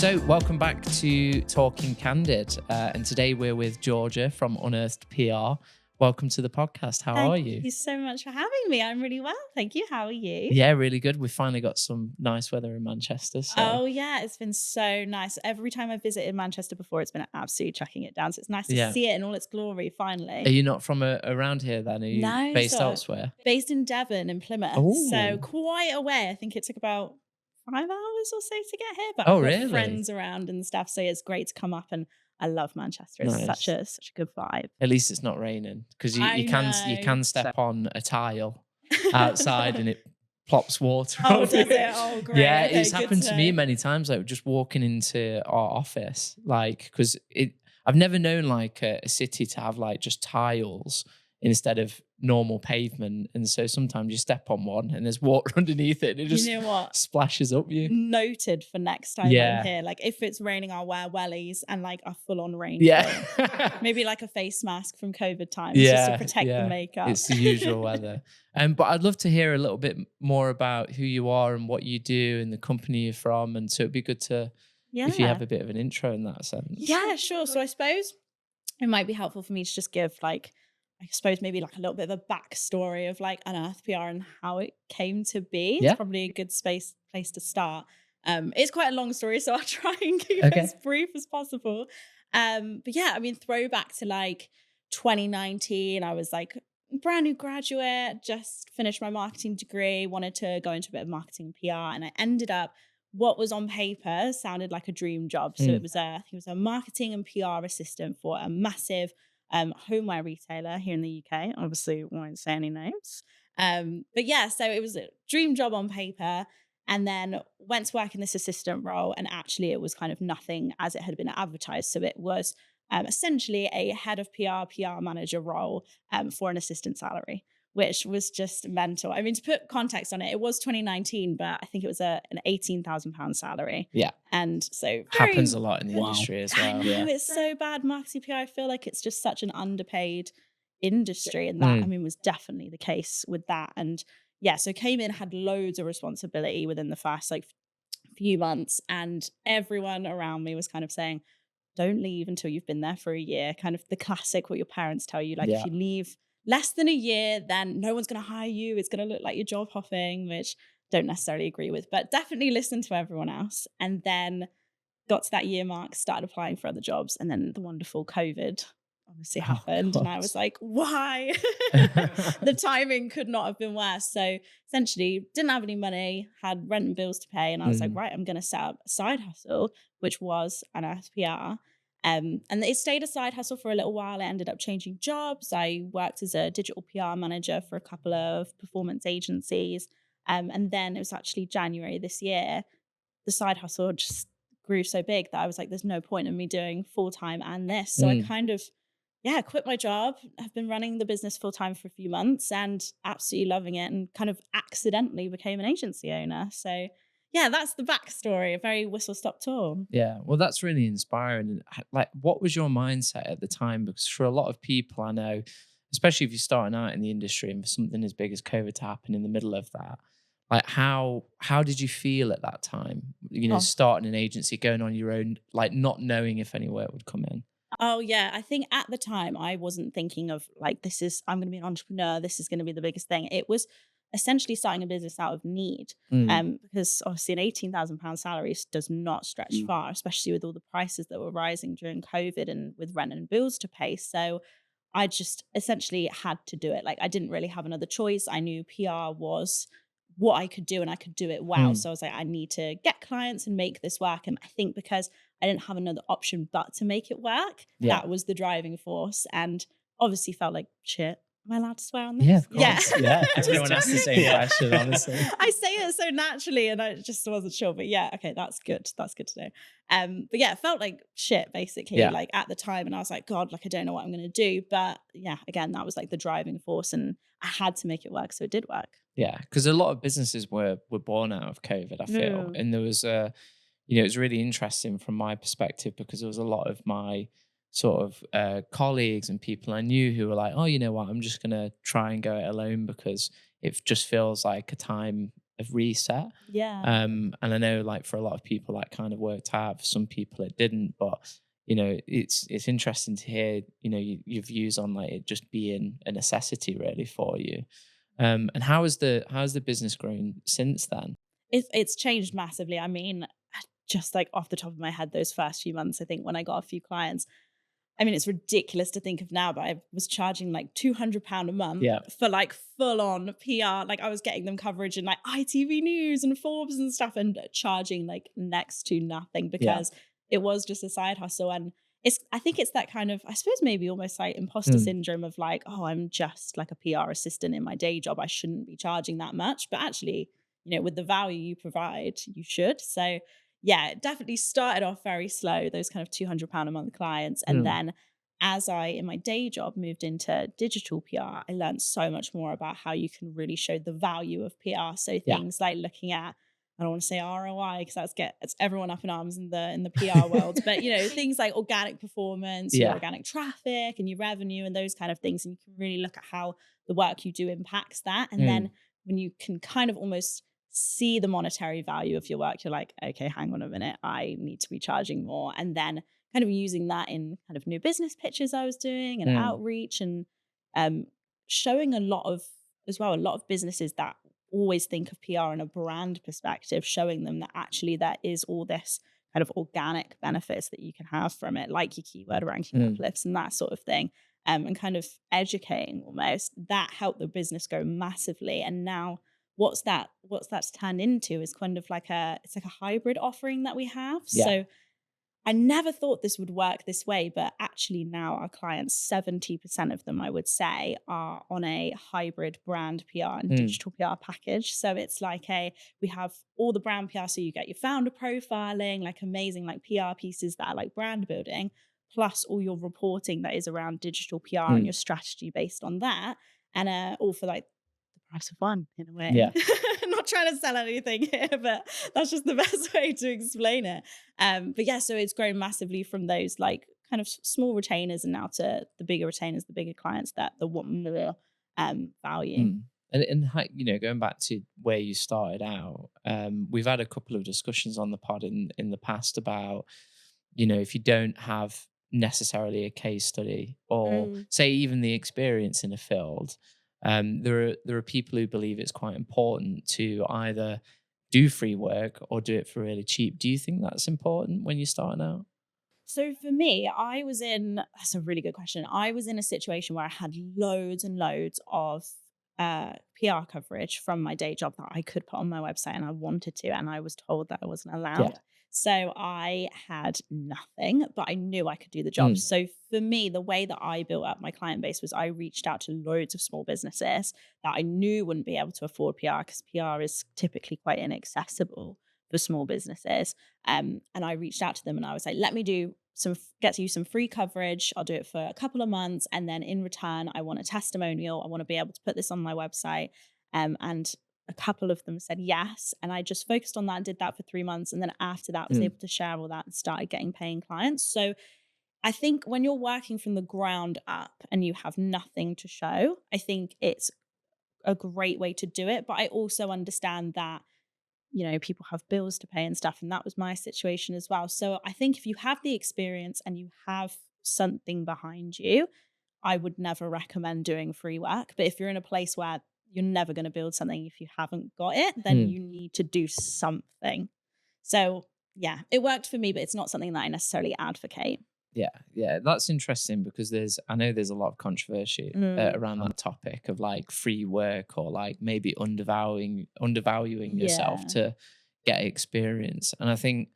So welcome back to Talking Candid. And today we're with Georgia from Unearth PR. Welcome to the podcast. How are you? Thank you so much for having me. I'm really well. Thank you. How are you? Yeah, really good. We finally got some nice weather in Manchester. So. Oh, yeah. It's been so nice. Every time I've visited Manchester before, it's been absolutely chucking it down. So it's nice to see it in all its glory, finally. Are you not from around here then? Are you based elsewhere? Based in Devon, in Plymouth. Ooh. So quite away. I think it took about 5 hours or so to get here. But I've got really? friends around and stuff. So it's great to come up, and I love Manchester. It's such a good vibe. At least it's not raining, because you can step on a tile outside and it plops water. Oh, does it? Oh, great. Yeah, okay, it's happened to me many times. Like just walking into our office, like because I've never known like a city to have like just tiles instead of normal pavement, and so sometimes you step on one and there's water underneath it and it just splashes up you. Noted for next time I'm here. Like if it's raining, I'll wear wellies and like a full-on rain coat. Maybe like a face mask from COVID times just to protect the makeup. It's the usual weather. But I'd love to hear a little bit more about who you are and what you do and the company you're from, and so it'd be good to if you have a bit of an intro in that sense. Yeah, sure. So I suppose it might be helpful for me to just give like, I suppose maybe like a little bit of a backstory of like Unearth PR and how it came to be. It's probably a good place to start. It's quite a long story, so I'll try and keep it as brief as possible. But yeah, I mean, throwback to like 2019, I was like brand new graduate, just finished my marketing degree, wanted to go into a bit of marketing and PR, and I ended up what was on paper sounded like a dream job. So it was I think it was a marketing and PR assistant for a massive homeware retailer here in the UK. Obviously, won't say any names. But yeah, so it was a dream job on paper, and then went to work in this assistant role. And actually, it was kind of nothing as it had been advertised. So it was essentially a head of PR manager role for an assistant salary, which was just mental. I mean, to put context on it, it was 2019, but I think it was an £18,000 salary. Yeah. And so happens a lot in the industry as well. I know, it's so bad. Marketing PR, I feel like it's just such an underpaid industry. And that, I mean, was definitely the case with that. And yeah, so came in, had loads of responsibility within the first like few months. And everyone around me was kind of saying, don't leave until you've been there for a year. Kind of the classic, what your parents tell you. Like if you leave less than a year, then no one's going to hire you. It's going to look like you're job hopping, which don't necessarily agree with, but definitely listen to everyone else. And then got to that year mark, started applying for other jobs. And then the wonderful COVID obviously happened. And I was like, why? The timing could not have been worse. So essentially didn't have any money, had rent and bills to pay. And I was like, right, I'm going to set up a side hustle, which was an PR. And it stayed a side hustle for a little while. I ended up changing jobs. I worked as a digital PR manager for a couple of performance agencies. And then it was actually January this year, the side hustle just grew so big that I was like, there's no point in me doing full-time and this. So I kind of, quit my job. I've been running the business full-time for a few months and absolutely loving it, and kind of accidentally became an agency owner. So yeah, that's the backstory, a very whistle-stop tour. Yeah, well, that's really inspiring. Like, what was your mindset at the time? Because for a lot of people I know, especially if you're starting out in the industry and for something as big as COVID to happen in the middle of that, like how did you feel at that time? You know, starting an agency, going on your own, like not knowing if any work would come in. Oh yeah, I think at the time I wasn't thinking of like, I'm going to be an entrepreneur. This is going to be the biggest thing. It was essentially starting a business out of need, because obviously an £18,000 salary does not stretch far, especially with all the prices that were rising during COVID and with rent and bills to pay. So I just essentially had to do it. Like I didn't really have another choice. I knew PR was what I could do and I could do it well. So I was like, I need to get clients and make this work. And I think because I didn't have another option but to make it work, that was the driving force. And obviously felt like, shit, am I allowed to swear on this? Yeah, of course. Yeah. Everyone asks the same question, honestly. I say it so naturally and I just wasn't sure. But yeah, okay, that's good. That's good to know. But yeah, it felt like shit basically, like at the time. And I was like, God, like I don't know what I'm going to do. But yeah, again, that was like the driving force and I had to make it work. So it did work. Yeah, because a lot of businesses were born out of COVID, I feel. And there was it was really interesting from my perspective because there was a lot of my sort of colleagues and people I knew who were like, oh, you know what, I'm just going to try and go it alone because it just feels like a time of reset. Yeah. And I know like for a lot of people that kind of worked out, for some people it didn't, but it's interesting to hear, your views on like it just being a necessity really for you. And how's the business grown since then? It's changed massively. I mean, just like off the top of my head, those first few months, I think when I got a few clients, I mean, it's ridiculous to think of now, but I was charging like £200 a month Yeah. for like full on PR. Like I was getting them coverage in like ITV News and Forbes and stuff, and charging like next to nothing Yeah. because it was just a side hustle. And I think it's that kind of, I suppose maybe almost like imposter Mm, syndrome of like, oh, I'm just like a PR assistant in my day job. I shouldn't be charging that much. But actually, with the value you provide, you should. So yeah, it definitely started off very slow, those kind of £200 a month clients. And mm, then as I, in my day job, moved into digital PR, I learned so much more about how you can really show the value of PR. So yeah. things like looking at, I don't want to say ROI because it's everyone up in arms in the PR world, but things like organic performance, your Yeah. organic traffic, and your revenue, and those kind of things, and you can really look at how the work you do impacts that. And then Mm, when you can kind of almost see the monetary value of your work, you're like, okay, hang on a minute, I need to be charging more. And then kind of using that in kind of new business pitches I was doing and mm, outreach, and um, showing a lot of businesses that always think of PR in a brand perspective, showing them that actually there is all this kind of organic benefits that you can have from it, like your keyword ranking mm. uplifts and that sort of thing. And kind of educating almost that helped the business go massively. And now what's that's turned into is kind of like it's like a hybrid offering that we have. Yeah. So I never thought this would work this way, but actually now our clients, 70% of them, I would say, are on a hybrid brand PR and Mm, digital PR package. So it's like we have all the brand PR. So you get your founder profiling, like amazing like PR pieces that are like brand building, plus all your reporting that is around digital PR and mm. your strategy based on that. And all for like the price of one in a way. Yeah. Not trying to sell anything here, but that's just the best way to explain it. But yeah, so it's grown massively from those like kind of small retainers and now to the bigger retainers, the bigger clients that want more value. Mm. And how, going back to where you started out, we've had a couple of discussions on the pod in the past about, if you don't have necessarily a case study or Mm. say even the experience in a field, there are people who believe it's quite important to either do free work or do it for really cheap. Do you think that's important when you're starting out? So for me, that's a really good question. I was in a situation where I had loads and loads of PR coverage from my day job that I could put on my website and I wanted to, and I was told that I wasn't Yeah. allowed. So I had nothing, but I knew I could do the job. Mm, So for me, the way that I built up my client base was I reached out to loads of small businesses that I knew wouldn't be able to afford PR because PR is typically quite inaccessible for small businesses. And I reached out to them and I was like, let me get you some free coverage. I'll do it for a couple of months. And then in return, I want a testimonial. I want to be able to put this on my website. And a couple of them said yes. And I just focused on that and did that for 3 months. And then after that, I was mm. able to share all that and started getting paying clients. So I think when you're working from the ground up and you have nothing to show, I think it's a great way to do it. But I also understand that people have bills to pay and stuff. And that was my situation as well. So I think if you have the experience and you have something behind you, I would never recommend doing free work. But if you're in a place where you're never going to build something if you haven't got it, then Mm. you need to do something. So yeah, it worked for me, but it's not something that I necessarily advocate. Yeah, yeah, that's interesting because I know there's a lot of controversy Mm, around that topic of like free work or like maybe undervaluing yourself yeah. to get experience. And I think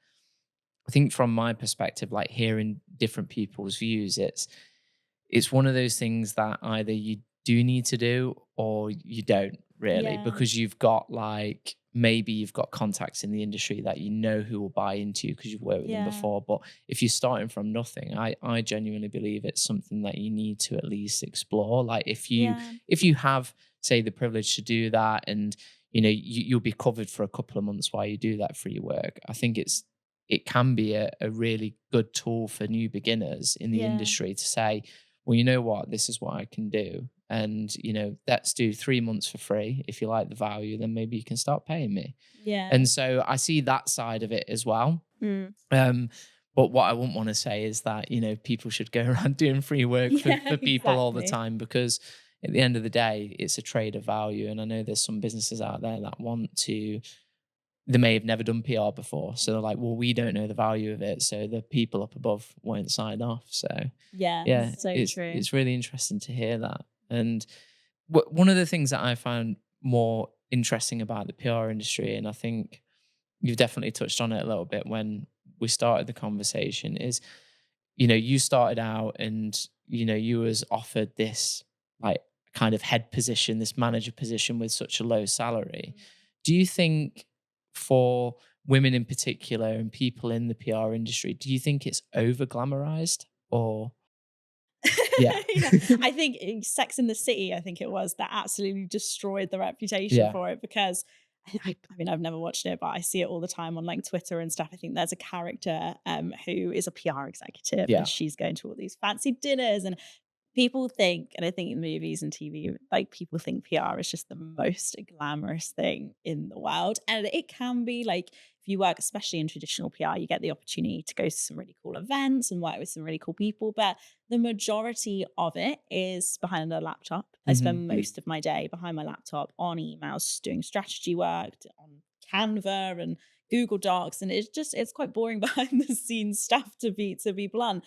from my perspective, like hearing different people's views, it's one of those things that either you do need to do or you don't really, Yeah. because you've got like maybe you've got contacts in the industry that who will buy into you because you've worked with them Yeah. before. But if you're starting from nothing, I genuinely believe it's something that you need to at least explore. Like Yeah. if you have say the privilege to do that, and you'll be covered for a couple of months while you do that free work. I think it can be a really good tool for new beginners in the Yeah. industry to say, well, you know what, this is what I can do. And, let's do 3 months for free. If you like the value, then maybe you can start paying me. Yeah. And so I see that side of it as well. Mm. But what I wouldn't want to say is that, people should go around doing free work Yeah, for people all the exactly. time, because at the end of the day, it's a trade of value. And I know there's some businesses out there that they may have never done PR before. So they're like, well, we don't know the value of it. So the people up above won't sign off. So Yeah, yeah, so true. it's really interesting to hear that. And one of the things that I found more interesting about the PR industry, and I think you've definitely touched on it a little bit when we started the conversation, is, you started out and, you was offered this like kind of head position, this manager position with such a low salary. Do you think for women in particular and people in the PR industry, do you think it's over glamorized or? Yeah. Yeah, I think in Sex in the City, I think it was, that absolutely destroyed the reputation Yeah. for it, because I mean, I've never watched it, but I see it all the time on like Twitter and stuff. I think there's a character who is a PR executive, and Yeah. she's going to all these fancy dinners, and people think, and I think in movies and TV, like people think PR is just the most glamorous thing in the world. And it can be, like, if you work, especially in traditional PR, you get the opportunity to go to some really cool events and work with some really cool people. But the majority of it is behind a laptop. I Hmm. spend most of my day behind my laptop on emails, doing strategy work on Canva and Google Docs. And it's quite boring behind the scenes stuff, to be blunt.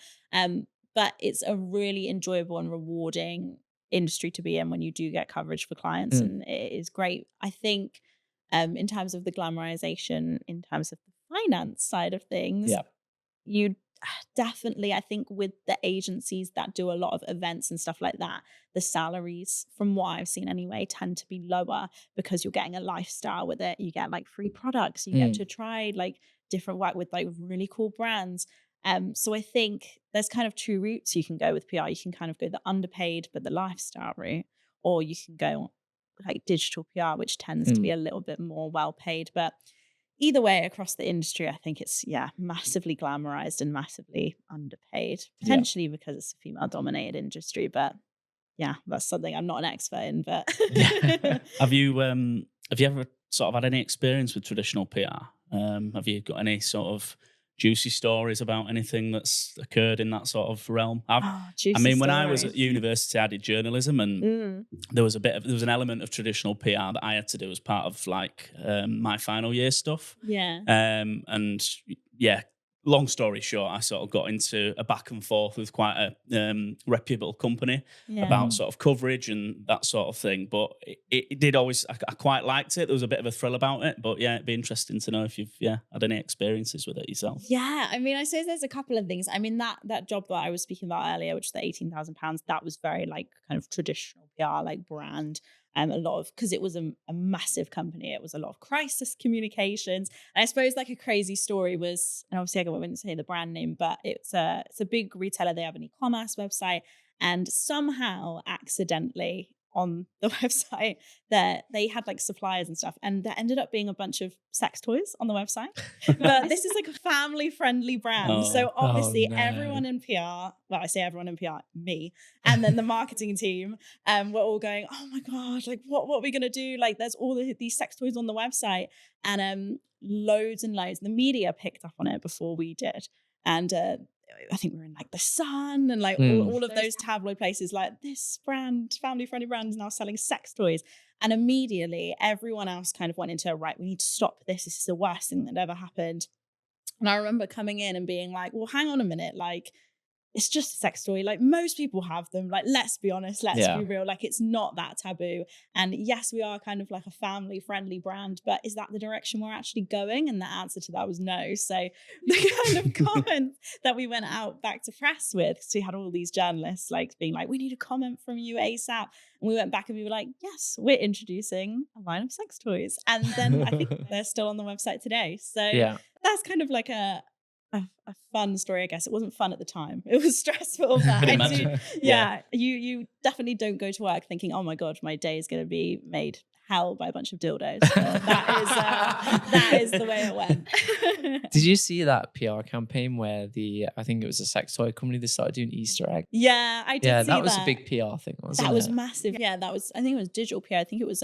But it's a really enjoyable and rewarding industry to be in when you do get coverage for clients, Mm. and it is great. I think in terms of the glamorization, in terms of the finance side of things, Yeah. you definitely, I think with the agencies that do a lot of events and stuff like that, the salaries, from what I've seen anyway, tend to be lower, because you're getting a lifestyle with it. You get like free products, you get Mm. to try like different work with like really cool brands. So I think there's kind of two routes you can go with PR. You can kind of go the underpaid but the lifestyle route, or you can go like digital PR, which tends to be Mm. a little bit more well paid. But either way, across the industry, I think it's, yeah, massively glamorized and massively underpaid, Yeah. potentially because it's a female dominated industry. But yeah, that's something I'm not an expert in. But Yeah. Have you ever sort of had any experience with traditional PR? Have you got any sort of juicy stories about anything that's occurred in that sort of realm? oh, I juicy mean, when I was stories. at university, I did journalism, and Mm, there was an element of traditional PR that I had to do as part of like my final year stuff. yeah. And yeah, long story short, I sort of got into a back and forth with quite a reputable company Yeah. about Mhm. sort of coverage and that sort of thing. But it did always, I quite liked it. There was a bit of a thrill about it. But yeah, it'd be interesting to know if you've had any experiences with it yourself. Yeah, I mean, I suppose there's a couple of things. I mean, that job that I was speaking about earlier, which is the £18,000, that was very like kind of traditional PR, like brand. A lot of, because it was a massive company, it was a lot of crisis communications. And I suppose like a crazy story was, and obviously I won't say the brand name, but it's a big retailer. They have an e-commerce website, and somehow accidentally on the website that they had like suppliers and stuff, and there ended up being a bunch of sex toys on the website. But this is like a family friendly brand. Oh, So Oh obviously no. everyone in PR, well, I say everyone in PR, me, and then the marketing team, we're all going, oh my God, like what are we gonna do? Like there's all these sex toys on the website. And loads and loads. The media picked up on it before we did. And I think we were in like the Sun and like Mm. all of those tabloid places, like this brand, family friendly brand, is now selling sex toys. And immediately everyone else kind of went into, right, we need to stop this. This is the worst thing that ever happened. And I remember coming in and being like, well, hang on a minute. Like, it's just a sex toy. Like most people have them. Like, let's be honest, let's Yeah. be real. Like, it's not that taboo. And yes, we are kind of like a family friendly brand, but is that the direction we're actually going? And the answer to that was no. So the kind of comments that we went out back to press with, because we had all these journalists like being like, we need a comment from you ASAP. And we went back and we were like, yes, we're introducing a line of sex toys. And then I think they're still on the website today. So Yeah. that's kind of like a a fun story, I guess. It wasn't fun at the time. It was stressful, but Can I imagine. do. Yeah. Yeah, you definitely don't go to work thinking, "Oh my god, my day is going to be made hell by a bunch of dildos." But that is the way it went. Did you see that PR campaign where I think it was a sex toy company that started doing Easter egg? Yeah, I did Yeah, see that was a that. big PR thing, wasn't That was it? massive. Yeah, that was. I think it was digital PR. I think it was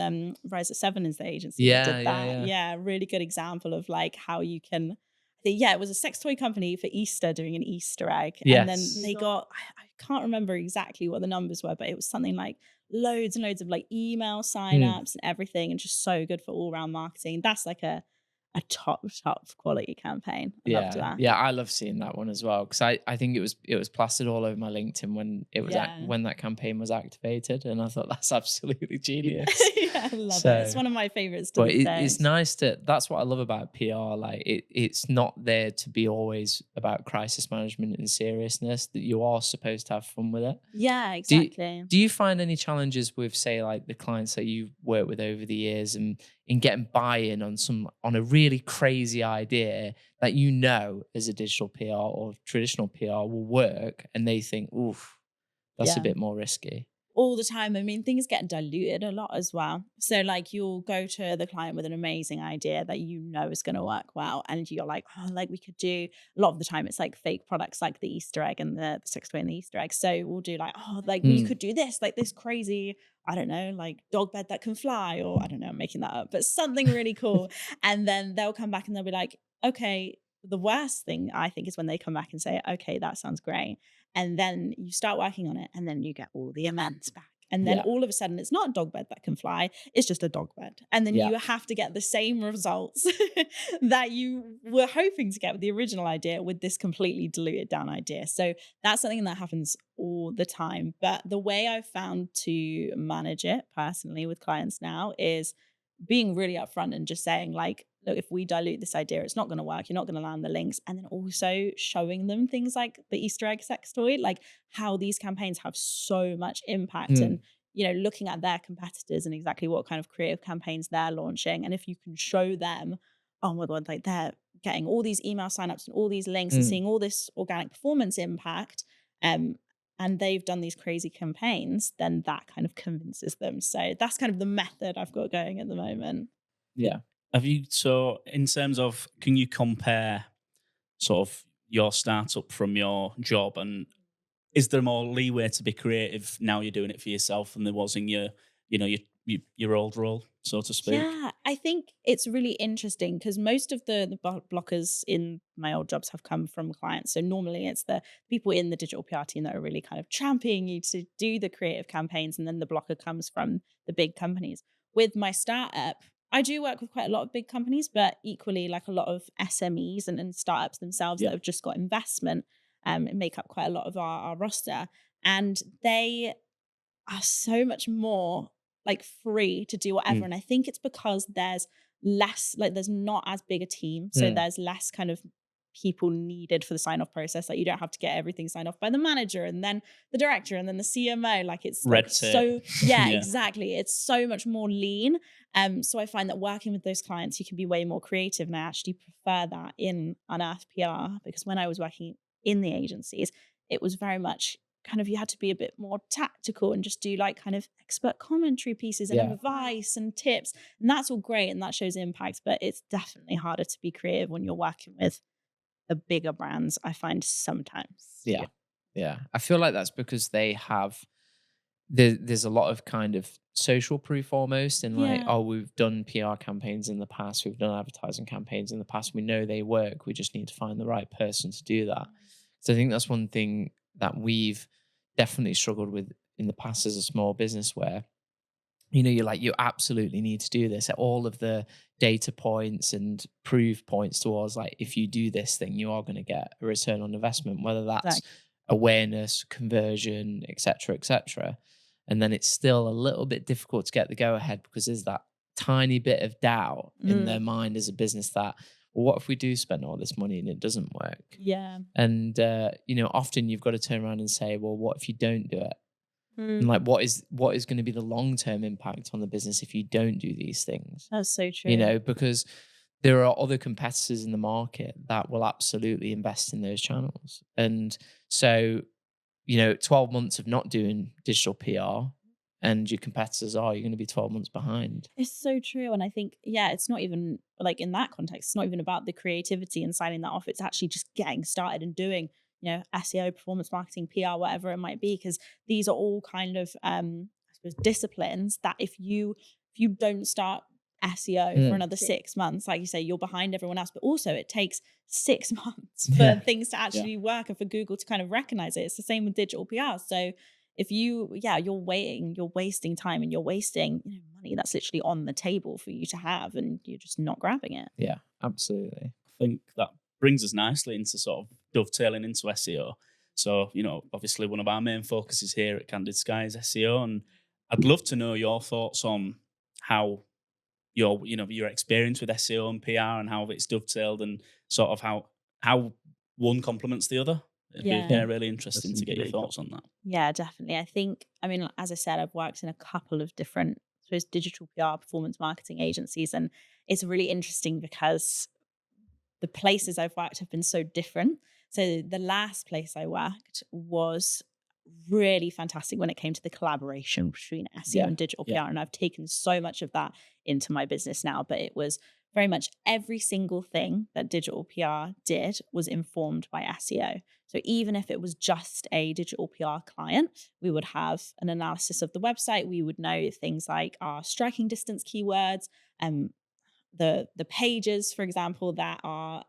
Rise of Seven is the agency that Yeah, did yeah, that. yeah. Yeah, really good example of like how you can. Yeah, it was a sex toy company for Easter doing an Easter egg, and then Yes. they got. I can't remember exactly what the numbers were, but it was something like loads and loads of like email Mm. signups and everything, and just so good for all round marketing. That's like a top quality campaign. I loved Yeah, that. yeah, I love seeing that one as well because I think it was plastered all over my LinkedIn when it was Yeah. when that campaign was activated, and I thought that's absolutely genius. Yeah, I love it. So, It's one of my favorites to but this it's day. nice to. That's what I love about PR. Like it's not there to be always about crisis management and seriousness. That you are supposed to have fun with it. Yeah, Do you, exactly. do you find any challenges with, say, like the clients that you've worked with over the years, and in getting buy-in on a really crazy idea that as a digital PR or traditional PR will work, and they think, "Oof, that's a Yeah. bit more risky." All the time. I mean, things get diluted a lot as well. So, like, you'll go to the client with an amazing idea that you know is going to work well, and you're like, "Oh, like we could do." A lot of the time, it's like fake products, like the Easter egg and the sex toy and the Easter egg. So we'll do like, "Oh, like we Mm, could do this, like this crazy, I don't know, like dog bed that can fly," or I don't know, I'm making that up, but something really cool. And then they'll come back and they'll be like, "Okay." The worst thing I think is when they come back and say, "Okay, that sounds great." And then you start working on it, and then you get all the amends back. And then yeah, all of a sudden, it's not a dog bed that can fly, it's just a dog bed. And then yeah, you have to get the same results that you were hoping to get with the original idea with this completely diluted down idea. So that's something that happens all the time. But the way I've found to manage it personally with clients now is being really upfront and just saying, like, look, if we dilute this idea, it's not going to work. You're not going to land the links. And then also showing them things like the Easter egg sex toy, like how these campaigns have so much impact, mm, and, looking at their competitors and exactly what kind of creative campaigns they're launching. And if you can show them, oh my God, like they're getting all these email signups and all these links and mm. seeing all this organic performance impact, um, and they've done these crazy campaigns, then that kind of convinces them. So that's kind of the method I've got going at the moment. Yeah. So in terms of, can you compare sort of your startup from your job, and is there more leeway to be creative now you're doing it for yourself than there was in your old role, so to speak? Yeah, I think it's really interesting because most of the blockers in my old jobs have come from clients. So normally it's the people in the digital PR team that are really kind of championing you to do the creative campaigns, and then the blocker comes from the big companies. With my startup, I do work with quite a lot of big companies, but equally like a lot of SMEs and startups themselves that Yeah. have just got investment, make up quite a lot of our roster, and they are so much more like free to do whatever. Mm. And I think it's because there's less, like there's not as big a team. So Mm. there's less kind of people needed for the sign off process. Like you don't have to get everything signed off by the manager and then the director and then the CMO. Like it's like Red tape. so, yeah, Yeah. exactly. It's so much more lean. So I find that working with those clients, you can be way more creative. And I actually prefer that in Unearth PR because when I was working in the agencies, it was very much kind of you had to be a bit more tactical and just do like kind of expert commentary pieces and Yeah. advice and tips. And that's all great and that shows impact, but it's definitely harder to be creative when you're working with the bigger brands, I find sometimes. Yeah. Yeah. I feel like that's because they have there's a lot of kind of social proof almost in like, Yeah. oh, we've done PR campaigns in the past, we've done advertising campaigns in the past, we know they work, we just need to find the right person to do that. So I think that's one thing that we've definitely struggled with in the past as a small business where you're like, you absolutely need to do this. All of the data points and proof points towards like, if you do this thing, you are going to get a return on investment, whether that's Exactly. awareness, conversion, etc., etc. And then it's still a little bit difficult to get the go ahead because there's that tiny bit of doubt in their mind as a business that, well, what if we do spend all this money and it doesn't work? Yeah. And often you've got to turn around and say, well, what if you don't do it? And Mm. like, what is going to be the long term impact on the business if you don't do these things? That's so true. Because there are other competitors in the market that will absolutely invest in those channels. And so, 12 months of not doing digital PR and your competitors you're going to be 12 months behind. It's so true. And I think, yeah, it's not even like in that context, it's not even about the creativity and signing that off. It's actually just getting started and doing, SEO, performance marketing, PR, whatever it might be, because these are all kind of, I suppose, disciplines that if you don't start SEO for another 6 months, like you say, you're behind everyone else. But also it takes 6 months for things to actually work and for Google to kind of recognize it. It's the same with digital PR. So if you're wasting time and you're wasting money that's literally on the table for you to have, and you're just not grabbing it. Yeah, absolutely. I think that brings us nicely into sort of dovetailing into SEO. So, obviously one of our main focuses here at Candid Sky is SEO, and I'd love to know your thoughts on how your experience with SEO and PR and how it's dovetailed, and sort of how one complements the other. It'd be really interesting to get your thoughts on that. Yeah, definitely. I mean, as I said, I've worked in a couple of different, I suppose, digital PR performance marketing agencies, and it's really interesting because the places I've worked have been so different. So the last place I worked was really fantastic when it came to the collaboration between SEO and digital PR. And I've taken so much of that into my business now, but it was very much every single thing that digital PR did was informed by SEO. So even if it was just a digital PR client, we would have an analysis of the website. We would know things like our striking distance keywords, the pages, for example, that are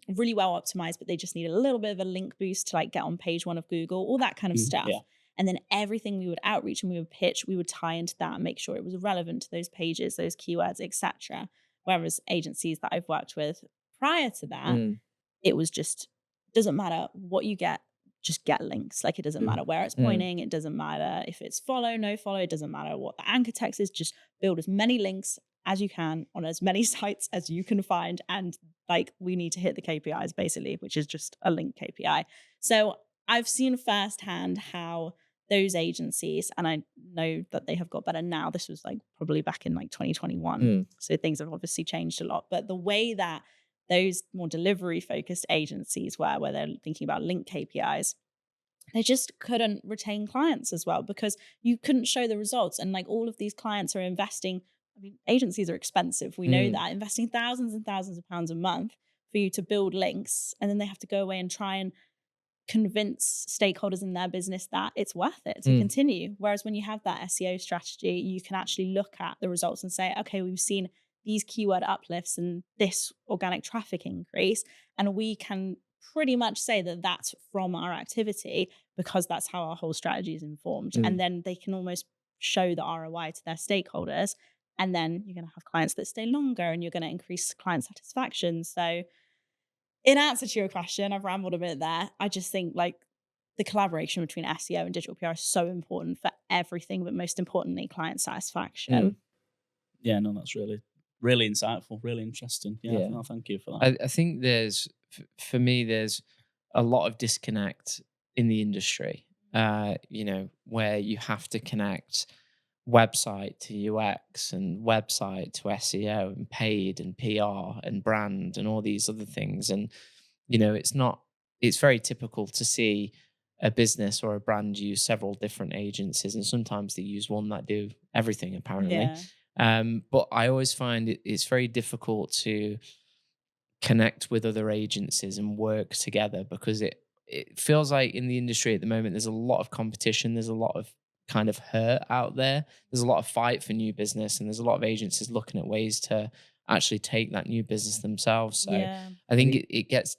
really well optimized, but they just need a little bit of a link boost to like get on page 1 of Google, all that kind of stuff. Yeah. And then everything we would outreach and we would pitch, we would tie into that and make sure it was relevant to those pages, those keywords, etc. Whereas agencies that I've worked with prior to that, it was just, doesn't matter what you get, just get links. Like, it doesn't matter where it's pointing. It doesn't matter if it's follow, no follow. It doesn't matter what the anchor text is. Just build as many links as you can on as many sites as you can find. And like, we need to hit the KPIs basically, which is just a link KPI. So I've seen firsthand how those agencies, and I know that they have got better now. This was like probably back in like 2021. So things have obviously changed a lot. But the way that those more delivery focused agencies where they're thinking about link KPIs, they just couldn't retain clients as well because you couldn't show the results. And like, all of these clients are investing. I mean, agencies are expensive. We know that, investing thousands and thousands of pounds a month for you to build links. And then they have to go away and try and convince stakeholders in their business that it's worth it to continue. Whereas when you have that SEO strategy, you can actually look at the results and say, okay, we've seen these keyword uplifts and this organic traffic increase, and we can pretty much say that that's from our activity because that's how our whole strategy is informed. And then they can almost show the ROI to their stakeholders, and then you're going to have clients that stay longer and you're going to increase client satisfaction. So in answer to your question, I've rambled a bit there. I just think like the collaboration between SEO and digital PR is so important for everything, but most importantly, client satisfaction. Yeah, no, that's really, really insightful, really interesting. Yeah. No, thank you for that. I think for me, there's a lot of disconnect in the industry, where you have to connect website to UX and website to SEO and paid and PR and brand and all these other things. And, it's very typical to see a business or a brand use several different agencies, and sometimes they use one that do everything apparently. But I always find it's very difficult to connect with other agencies and work together because it feels like in the industry at the moment, there's a lot of competition. There's a lot of kind of hurt out there. There's a lot of fight for new business, and there's a lot of agencies looking at ways to actually take that new business themselves. So I think it gets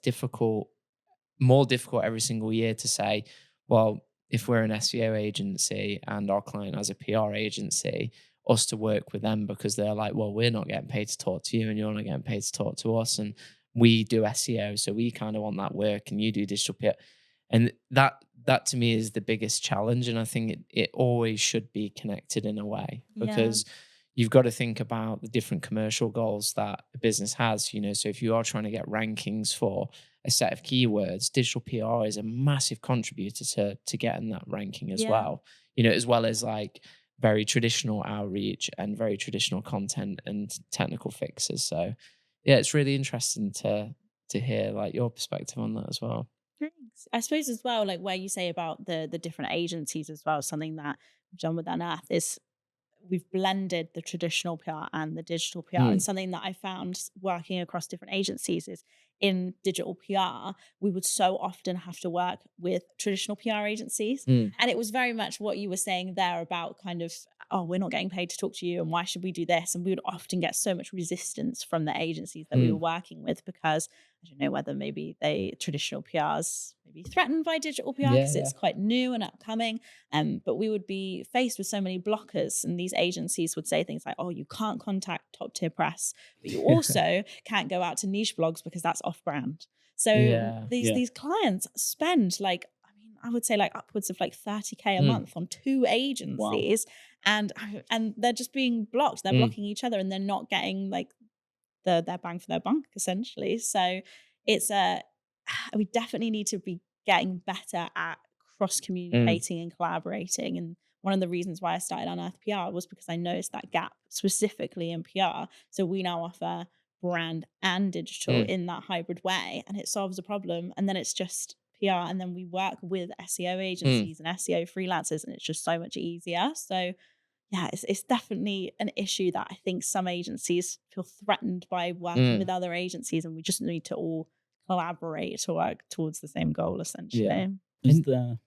more difficult every single year to say, well, if we're an SEO agency and our client has a PR agency, us to work with them because they're like, well, we're not getting paid to talk to you and you're not getting paid to talk to us. And we do SEO, so we kind of want that work, and you do digital PR. And that to me is the biggest challenge. And I think it always should be connected in a way, because you've got to think about the different commercial goals that a business has. So if you are trying to get rankings for a set of keywords, digital PR is a massive contributor to getting that ranking as well. As well as like very traditional outreach and very traditional content and technical fixes. So yeah, it's really interesting to hear like your perspective on that as well. Thanks. I suppose as well, like where you say about the different agencies as well, something that we've done with Unearth is we've blended the traditional PR and the digital PR. And Mm, something that I found working across different agencies is in digital PR, we would so often have to work with traditional PR agencies. mm, And it was very much what you were saying there about kind of, oh, we're not getting paid to talk to you. And why should we do this? And we would often get so much resistance from the agencies that we were mm. working with because I don't know whether maybe traditional PRs maybe threatened by digital PR Yeah, because yeah. it's quite new and upcoming. But we would be faced with so many blockers, and these agencies would say things like, "Oh, you can't contact top tier press, but you also can't go out to niche blogs because that's off brand." So Yeah. Yeah. these clients spend like, I mean, I would say like upwards of like 30K a Mm, month on two Wow. agencies, and they're just being blocked. They're mm, blocking each other, and they're not getting like their bang for their buck essentially. So it's a we definitely need to be getting better at cross mm, communicating and collaborating. And one of the reasons why I started Unearth PR was because I noticed that gap specifically in PR. So we now offer brand and digital mm, in that hybrid way, and it solves a problem. And then it's just PR, and then we work with SEO mm, agencies and SEO freelancers, and it's just so much easier. So yeah, it's definitely an issue that I think some agencies feel threatened by working mm. with other agencies, and we just need to all collaborate to work towards the same goal, Yeah. essentially. Is And there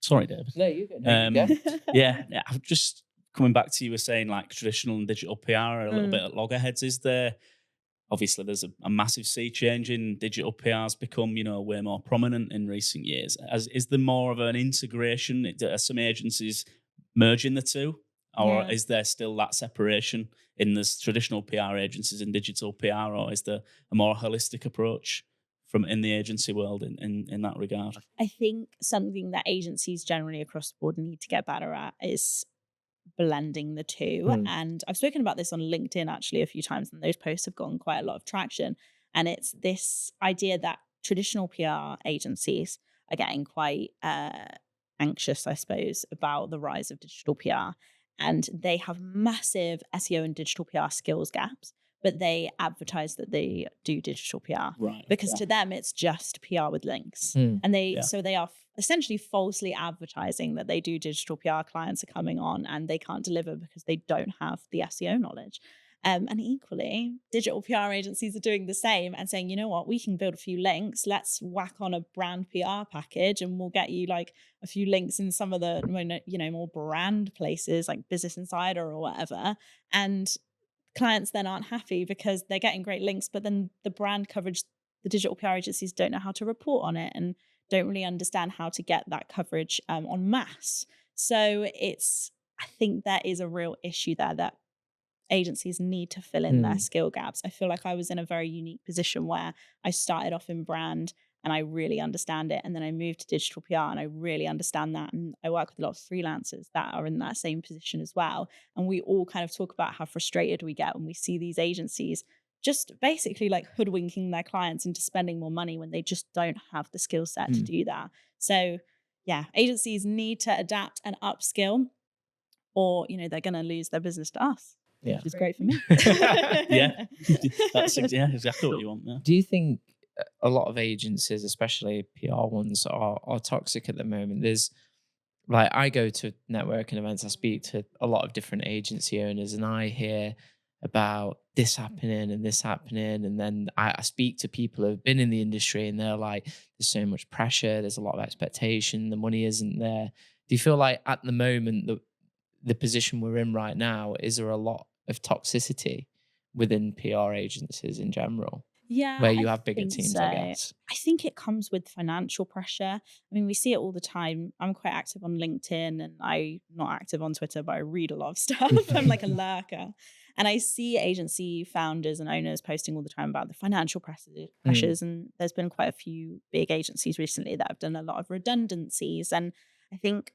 sorry, David. no, you go. No, you go. Yeah, I'm just coming back to you were saying like traditional and digital PR are a little Mm, bit at loggerheads. Is there obviously there's a massive sea change in digital PR's become, way more prominent in recent years. Is there more of an integration? Are some agencies merging the two? Or yeah. is there still that separation in this traditional PR agencies and digital PR, or is there a more holistic approach from in the agency world in that regard? I think something that agencies generally across the board need to get better at is blending the two. Mm, And I've spoken about this on LinkedIn actually a few times, and those posts have gotten quite a lot of traction. And it's this idea that traditional PR agencies are getting quite anxious, I suppose, about the rise of digital PR. And they have massive SEO and digital PR skills gaps, but they advertise that they do digital PR Right. because Okay. to them it's just PR with links. mm, And Yeah. they are essentially falsely advertising that they do digital PR clients are coming on and they can't deliver because they don't have the SEO knowledge. And equally, digital PR agencies are doing the same and saying, you know what, we can build a few links. Let's whack on a brand PR package and we'll get you like a few links in some of the more brand places like Business Insider or whatever. And clients then aren't happy because they're getting great links, but then the brand coverage, the digital PR agencies don't know how to report on it and don't really understand how to get that coverage en masse. So I think there is a real issue there that agencies need to fill in their mm, skill gaps. I feel like I was in a very unique position where I started off in brand and I really understand it. And then I moved to digital PR and I really understand that. And I work with a lot of freelancers that are in that same position as well. And we all kind of talk about how frustrated we get when we see these agencies just basically like hoodwinking their clients into spending more money when they just don't have the skill set to mm. do that. So yeah, agencies need to adapt and upskill or, they're going to lose their business to us, Yeah. which is great for me. Yeah. Yeah, exactly what you want there. Do you think a lot of agencies, especially PR ones, are toxic at the moment? There's like I go to networking events, I speak to a lot of different agency owners, and I hear about this happening and this happening, and then I speak to people who have been in the industry, and they're like, "There's so much pressure, there's a lot of expectation, the money isn't there." Do you feel like at the moment the position we're in right now, is there a lot of toxicity within PR agencies in general, Yeah, where I you have bigger think teams, so. I guess? I think it comes with financial pressure. I mean, we see it all the time. I'm quite active on LinkedIn and I'm not active on Twitter, but I read a lot of stuff. I'm like a lurker. And I see agency founders and owners posting all the time about the financial Mm, pressures. And there's been quite a few big agencies recently that have done a lot of redundancies. And I think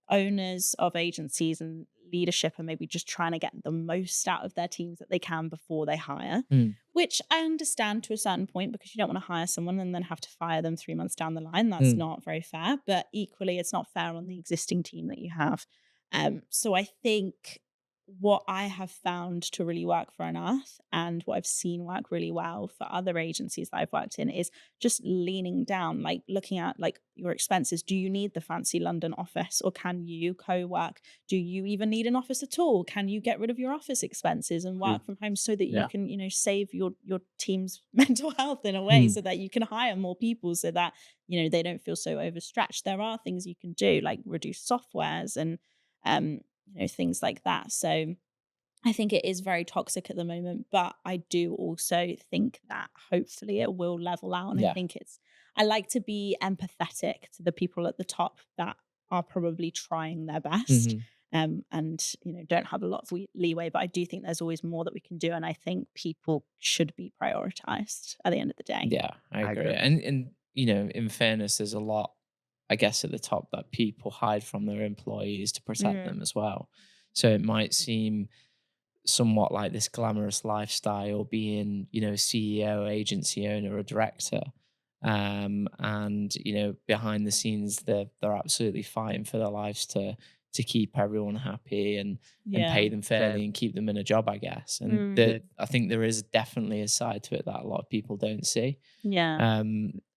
owners of agencies and leadership are maybe just trying to get the most out of their teams that they can before they hire, mm, which I understand to a certain point because you don't want to hire someone and then have to fire them 3 months down the line. That's mm, not very fair, but equally, it's not fair on the existing team that you have. So I think what I have found to really work for Unearth, and what I've seen work really well for other agencies that I've worked in, is just leaning down, like looking at like your expenses. Do you need the fancy London office, or can you co-work? Do you even need an office at all? Can you get rid of your office expenses and work from home so that you Yeah. can, save your team's mental health in a way, Mm. so that you can hire more people, so that, they don't feel so overstretched. There are things you can do, like reduce softwares and things like that. So I think it is very toxic at the moment, but I do also think that hopefully it will level out. And Yeah. I like to be empathetic to the people at the top that are probably trying their best. Mhm. And don't have a lot of leeway, but I do think there's always more that we can do, and I think people should be prioritized at the end of the day. Yeah, I I agree. agree. And in fairness, there's a lot, I guess, at the top that people hide from their employees to protect them as well. So it might seem somewhat like this glamorous lifestyle, being, CEO, agency owner, or director. And behind the scenes, they're absolutely fighting for their lives to keep everyone happy and pay them fairly and keep them in a job, I guess. And I think there is definitely a side to it that a lot of people don't see. Yeah.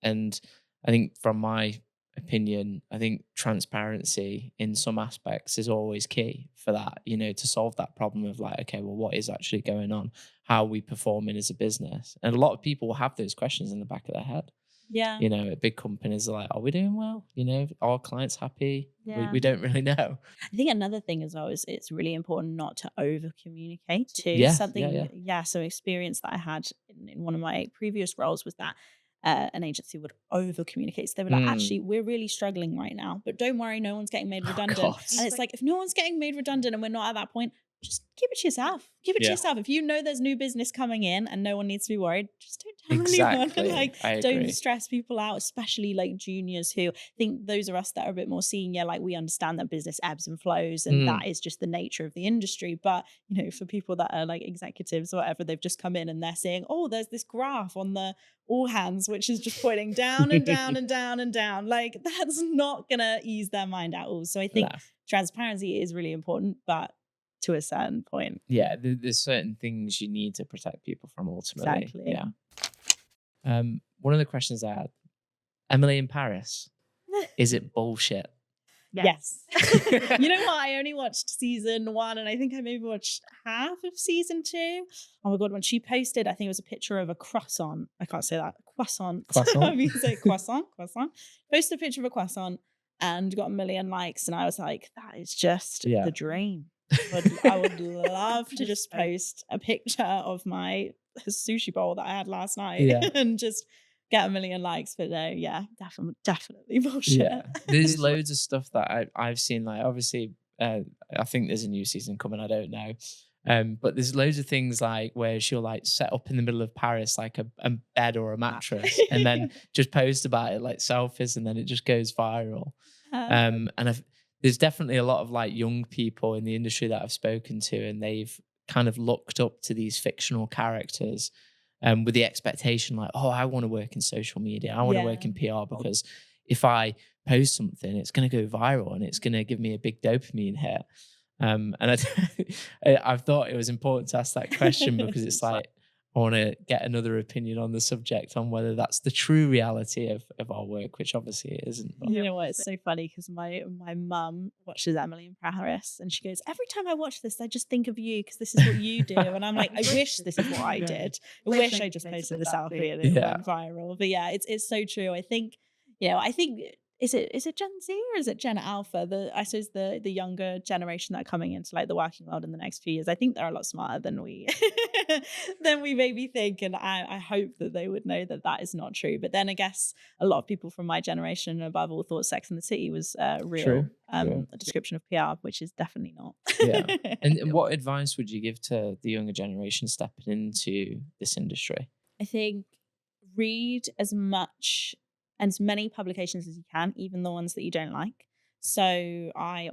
And I think, from my opinion, I think transparency in some aspects is always key for that, to solve that problem of like, okay, well, what is actually going on? How are we performing as a business? And a lot of people will have those questions in the back of their head. Yeah. At big companies, are like, are we doing well? Are our clients happy? Yeah. We don't really know. I think another thing as well is it's really important not to over communicate too. Yeah, Something, yeah. So experience that I had in one of my previous roles was that an agency would over communicate. So they were like, actually, we're really struggling right now, but don't worry, no one's getting made redundant. God. And it's like, if no one's getting made redundant and we're not at that point, just keep it to yourself. Keep it to yourself. If you know there's new business coming in and no one needs to be worried, just don't tell anyone. And I don't agree. stress people out, especially like juniors who think, those are us that are a bit more senior. Like, we understand that business ebbs and flows, and that is just the nature of the industry. But for people that are like executives or whatever, they've just come in and they're saying, oh, there's this graph on the all hands, which is just pointing down and down and down and down. Like, that's not gonna ease their mind at all. So I think transparency is really important, but to a certain point. Yeah, there's certain things you need to protect people from ultimately. Exactly. Yeah. One of the questions I had, Emily in Paris, is it bullshit? Yes. You know what? I only watched season 1, and I think I maybe watched half of season 2. Oh my God, when she posted, I think it was a picture of a croissant. I can't say that. Croissant. Croissant. You say croissant. Posted a picture of a croissant and got 1 million likes. And I was like, that is just the dream. I would love to just post a picture of my sushi bowl that I had last night and just get 1 million likes. But no, definitely bullshit. Yeah, there's loads of stuff that I've seen. Like, obviously, I think there's a new season coming. I don't know. But there's loads of things like where she'll like set up in the middle of Paris like a bed or a mattress, and then just post about it like selfies, and then it just goes viral. And there's definitely a lot of like young people in the industry that I've spoken to, and they've kind of looked up to these fictional characters with the expectation like, oh, I want to work in social media. I want to work in PR, because if I post something, it's going to go viral and it's going to give me a big dopamine hit. And I've thought it was important to ask that question because it's like, I want to get another opinion on the subject on whether that's the true reality of our work, which obviously it isn't. But. You know what? It's so funny because my mum watches Emily in Paris, and she goes, every time I watch this, I just think of you because this is what you do. And I'm like, I wish this is what I did. I wish I just posted the selfie and it went viral. But yeah, it's so true. I think, is it Gen Z or is it Gen Alpha? I suppose the younger generation that are coming into like the working world in the next few years. I think they're a lot smarter than we maybe think, and I hope that they would know that that is not true. But then I guess a lot of people from my generation and above all thought Sex and the City was real, a description of PR, which is definitely not. And what advice would you give to the younger generation stepping into this industry? I think read as much and as many publications as you can, even the ones that you don't like. So I'm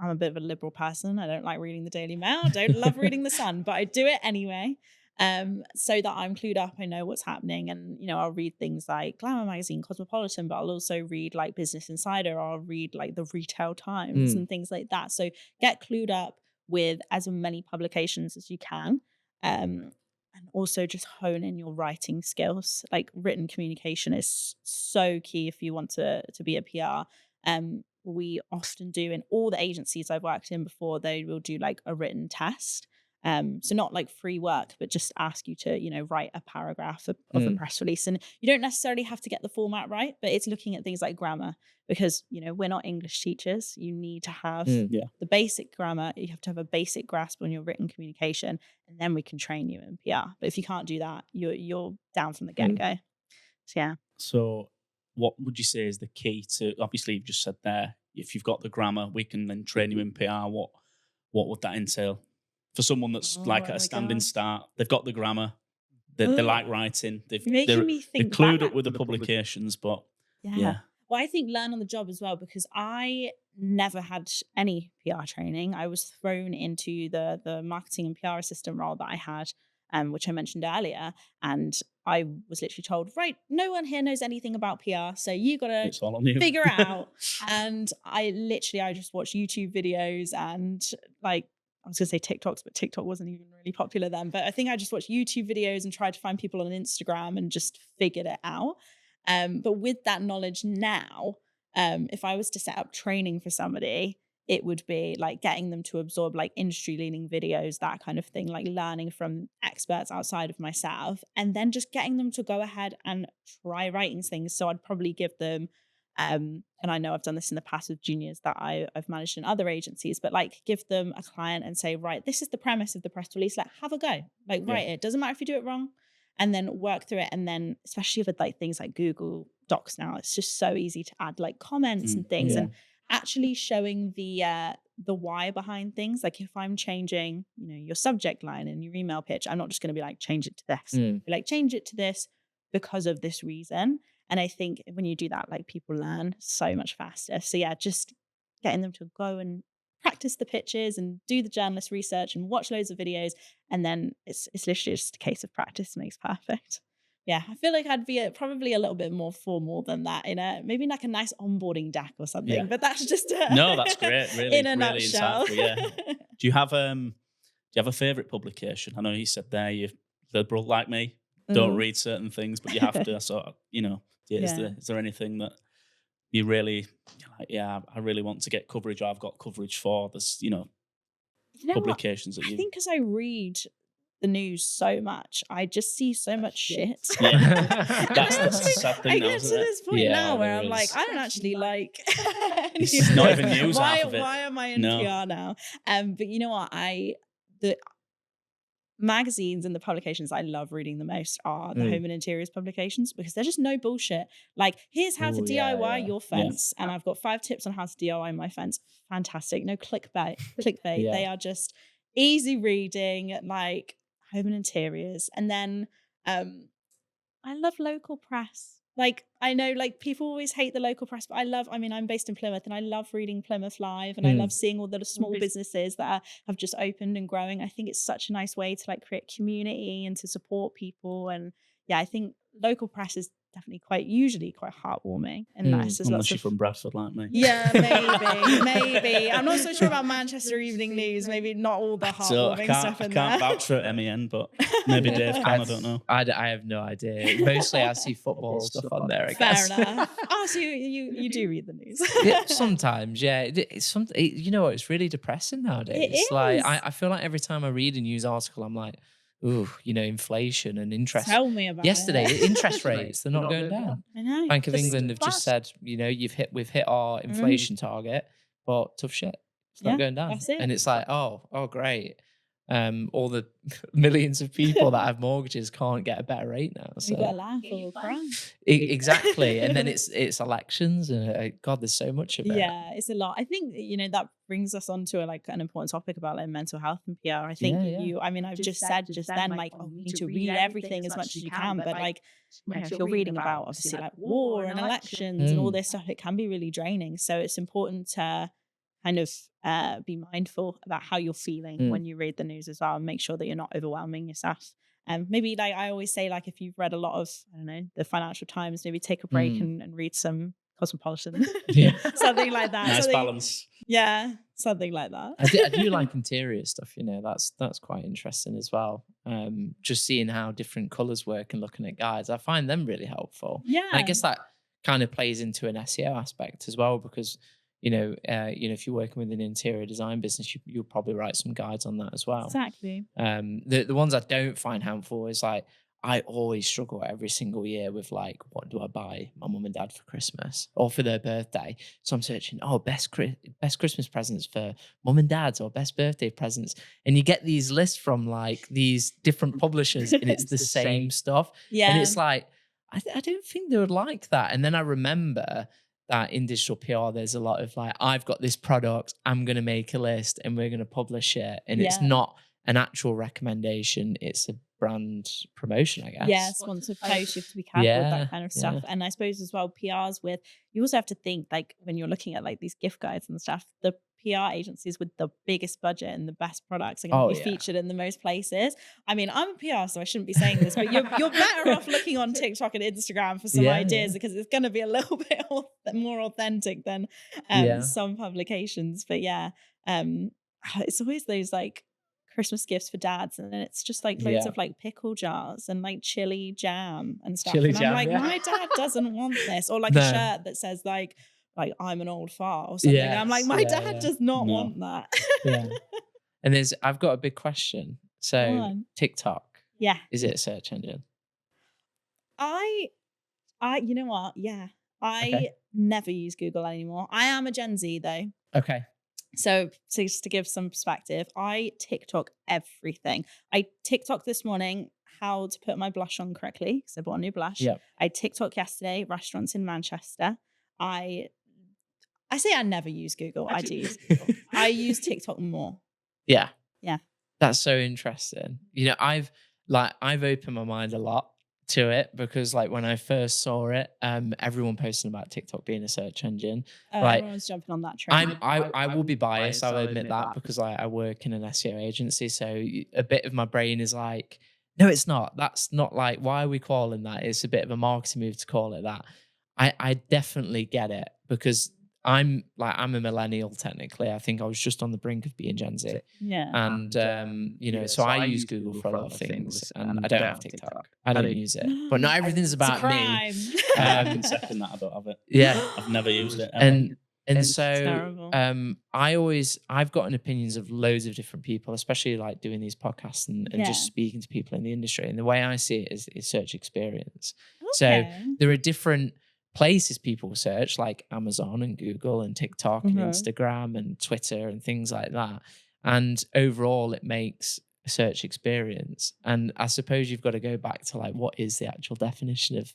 a bit of a liberal person. I don't like reading the Daily Mail. I don't love reading The Sun, but I do it anyway. So that I'm clued up, I know what's happening. And, I'll read things like Glamour magazine, Cosmopolitan, but I'll also read like Business Insider. I'll read like the Retail Times and things like that. So get clued up, with as many publications as you can. And also just hone in your writing skills. Like written communication is so key if you want to be a PR. We often do in all the agencies I've worked in before, they will do like a written test. So not like free work, but just ask you to, write a paragraph of a press release. And you don't necessarily have to get the format right, but it's looking at things like grammar because, we're not English teachers. You need to have the basic grammar. You have to have a basic grasp on your written communication, and then we can train you in PR. But if you can't do that, you're down from the get-go. So, yeah. So what would you say is the key to, obviously you've just said there, if you've got the grammar, we can then train you in PR. What would that entail? For someone that's like at a standing start, they've got the grammar, they like writing, they're clued up with the publications, but yeah. Well, I think learn on the job as well, because I never had any PR training. I was thrown into the marketing and PR assistant role that I had, which I mentioned earlier. And I was literally told, right, no one here knows anything about PR, so you got to figure it out. And I just watched YouTube videos and like, I was going to say TikToks, but TikTok wasn't even really popular then. But I think I just watched YouTube videos and tried to find people on Instagram and just figured it out. But with that knowledge now, if I was to set up training for somebody, it would be like getting them to absorb like industry leading videos, that kind of thing, like learning from experts outside of myself, and then just getting them to go ahead and try writing things. So I'd probably give them, and I know I've done this in the past with juniors that I've managed in other agencies, but like give them a client and say, right, this is the premise of the press release, like have a go, like write it. Doesn't matter if you do it wrong, and then work through it. And then especially with like things like Google Docs now, it's just so easy to add like comments and things, and actually showing the why behind things. Like if I'm changing, your subject line in your email pitch, I'm not just going to be like, change it to this. Be like, change it to this because of this reason. And I think when you do that, like people learn so much faster. So yeah, just getting them to go and practice the pitches and do the journalist research and watch loads of videos. And then it's literally just a case of practice makes perfect. Yeah, I feel like I'd be probably a little bit more formal than that in maybe like a nice onboarding deck or something. Yeah. But that's just no, that's great. Really, in a nutshell. Insightful, yeah. Do you have a favourite publication? I know you said there you're liberal like me. Don't read certain things, but you have to sort of, is there anything that you really like, I really want to get coverage, or I've got coverage for this, publications that you... I think because I read the news so much, I just see so much shit. Yeah. that's the sad thing. I get to this point now where I'm like, I don't actually like it's not even news half of it. Why am I in PR now? But you know what? The magazines and the publications I love reading the most are the home and interiors publications, because they're just no bullshit. Like, here's how to DIY your fence, and I've got 5 tips on how to DIY my fence. Fantastic. No clickbait. They are just easy reading, like home and interiors. And then I love local press. Like, I know like people always hate the local press, but I'm based in Plymouth, and I love reading Plymouth Live, and I love seeing all the small businesses that have just opened and growing. I think it's such a nice way to like create community and to support people. And yeah, I think local press is definitely usually quite heartwarming and nice. Unless you're from Bradford like me. Yeah, maybe. I'm not so sure about Manchester Evening News. Maybe not all the heartwarming stuff in there. I can't vouch for MEN, but maybe Dave can. I don't know. I have no idea. Mostly I see football stuff on there, I guess. Fair enough. Oh, so you do read the news. Sometimes, yeah. It's something. You know what? It's really depressing nowadays. It is. Like I feel like every time I read a news article, I'm like, ooh, inflation and interest. Tell me about yesterday, it. interest rates, they're not going down. I know. Bank of England have just said, we've hit our inflation target, but tough shit. It's not going down. That's it. And it's like, oh, great. All the millions of people that have mortgages can't get a better rate now. So you've got to laugh or cry. Exactly. And then it's elections, and God, there's so much of it. Yeah, it's a lot. I think that brings us on to an important topic about like mental health and PR. I think I've just said then like, oh, you need to read everything as much as you can, but like if you're reading about obviously like war and elections and all this stuff, it can be really draining. So it's important to kind of be mindful about how you're feeling when you read the news as well, and make sure that you're not overwhelming yourself. Maybe like I always say, like if you've read a lot of, I don't know, the Financial Times, maybe take a break and read some Cosmopolitan, something like that. Nice balance. Yeah, Something like that. I do like interior stuff, that's quite interesting as well. Just seeing how different colors work and looking at guides, I find them really helpful. And I Yeah, guess that kind of plays into an SEO aspect as well, because if you're working with an interior design business, you'll probably write some guides on that as well. exactly. The ones I don't find helpful is like, I always struggle every single year with like, what do I buy my mum and dad for Christmas or for their birthday? So I'm searching, best Christmas presents for mum and dads, or best birthday presents. And you get these lists from like these different publishers and it's the same stuff. And Yeah. it's like, I don't think they would like that. And then I remember that in digital PR, there's a lot of like, I've got this product, I'm going to make a list and we're going to publish it. And it's Yeah. not an actual recommendation, it's a brand promotion, I guess. Yeah, sponsored posts, you have to be careful with that kind of stuff. Yeah. And I suppose as well, PRs with, you also have to think like when you're looking at like these gift guides and stuff, the PR agencies with the biggest budget and the best products are going to be featured in the most places. I mean, I'm a PR, so I shouldn't be saying this, but you're better off looking on TikTok and Instagram for some ideas because it's going to be a little bit more authentic than some publications. But it's always those like Christmas gifts for dads, and then it's just like loads of like pickle jars and like chili jam and stuff. And I'm like, my dad doesn't want this, or like a shirt that says like I'm an old fart or something. And I'm like, my dad does not want that. And I've got a big question. So TikTok, is it a search engine? I you know what? Yeah, I never use Google anymore. I am a Gen Z though. Okay. So just to give some perspective, I TikTok everything. I TikTok this morning how to put my blush on correctly because I bought a new blush. Yep. I TikTok yesterday restaurants in Manchester. I say I never use Google. I do use Google. I use TikTok more. Yeah. Yeah. That's so interesting. I've opened my mind a lot to it because like when I first saw it, everyone posting about TikTok being a search engine. Everyone's jumping on that trend. I will be biased, I'll admit that, because I work in an SEO agency. So a bit of my brain is like, no, it's not. That's not like, why are we calling that? It's a bit of a marketing move to call it that. I definitely get it because I'm a millennial technically. I think I was just on the brink of being Gen Z. Yeah. And so I use Google for a lot of things, and I don't have TikTok. I don't use it. But not everything's about me. Second that I don't have it. Yeah. I've never used it ever. And so I've gotten opinions of loads of different people, especially like doing these podcasts and just speaking to people in the industry. And the way I see it is search experience. Okay. So there are different places people search, like Amazon and Google and TikTok and Instagram and Twitter and things like that. And overall, it makes a search experience. And I suppose you've got to go back to like, what is the actual definition of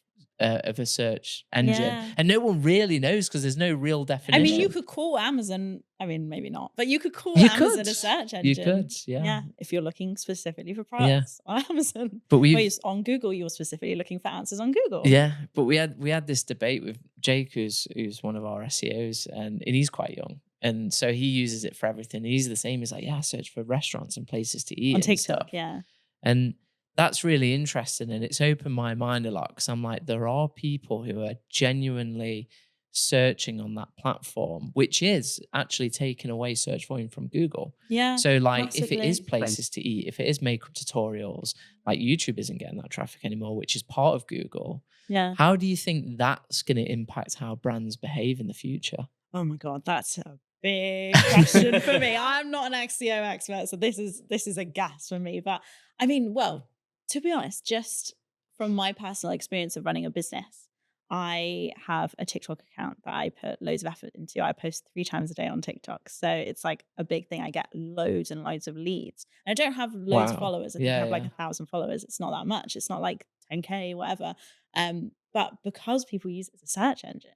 a search engine? Yeah. And no one really knows because there's no real definition. I mean, you could call Amazon, maybe not, but you could call Amazon a search engine. You could, yeah. If you're looking specifically for products on Amazon. But on Google, you're specifically looking for answers on Google. Yeah, but we had this debate with Jake, who's one of our SEOs, and he's quite young. And so he uses it for everything. He's the same. He's like, I search for restaurants and places to eat on and TikTok, stuff. And that's really interesting, and it's opened my mind a lot because I'm like, there are people who are genuinely searching on that platform, which is actually taking away search volume from Google. Yeah. So like massively. if it is places to eat, if it is makeup tutorials, like YouTube isn't getting that traffic anymore, which is part of Google. Yeah. How do you think that's going to impact how brands behave in the future? Oh my God, that's a big question for me. I'm not an SEO expert, so this is a guess for me. But I mean, well, to be honest, just from my personal experience of running a business, I have a TikTok account that I put loads of effort into. I post 3 times a day on TikTok. So it's like a big thing. I get loads and loads of leads. And I don't have loads of followers. I think I have like 1,000 followers. It's not that much. It's not like 10K, whatever. But because people use it as a search engine,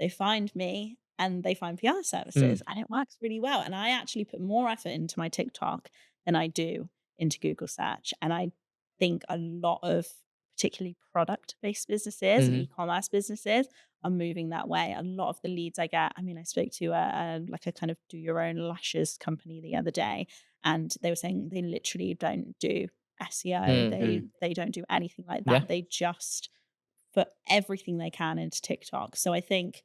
they find me and they find PR services and it works really well. And I actually put more effort into my TikTok than I do into Google search. And I think a lot of particularly product-based businesses and e-commerce businesses are moving that way. A lot of the leads I get, I spoke to a kind of do your own lashes company the other day, and they were saying they literally don't do SEO. They don't do anything like that. They just put everything they can into TikTok. So I think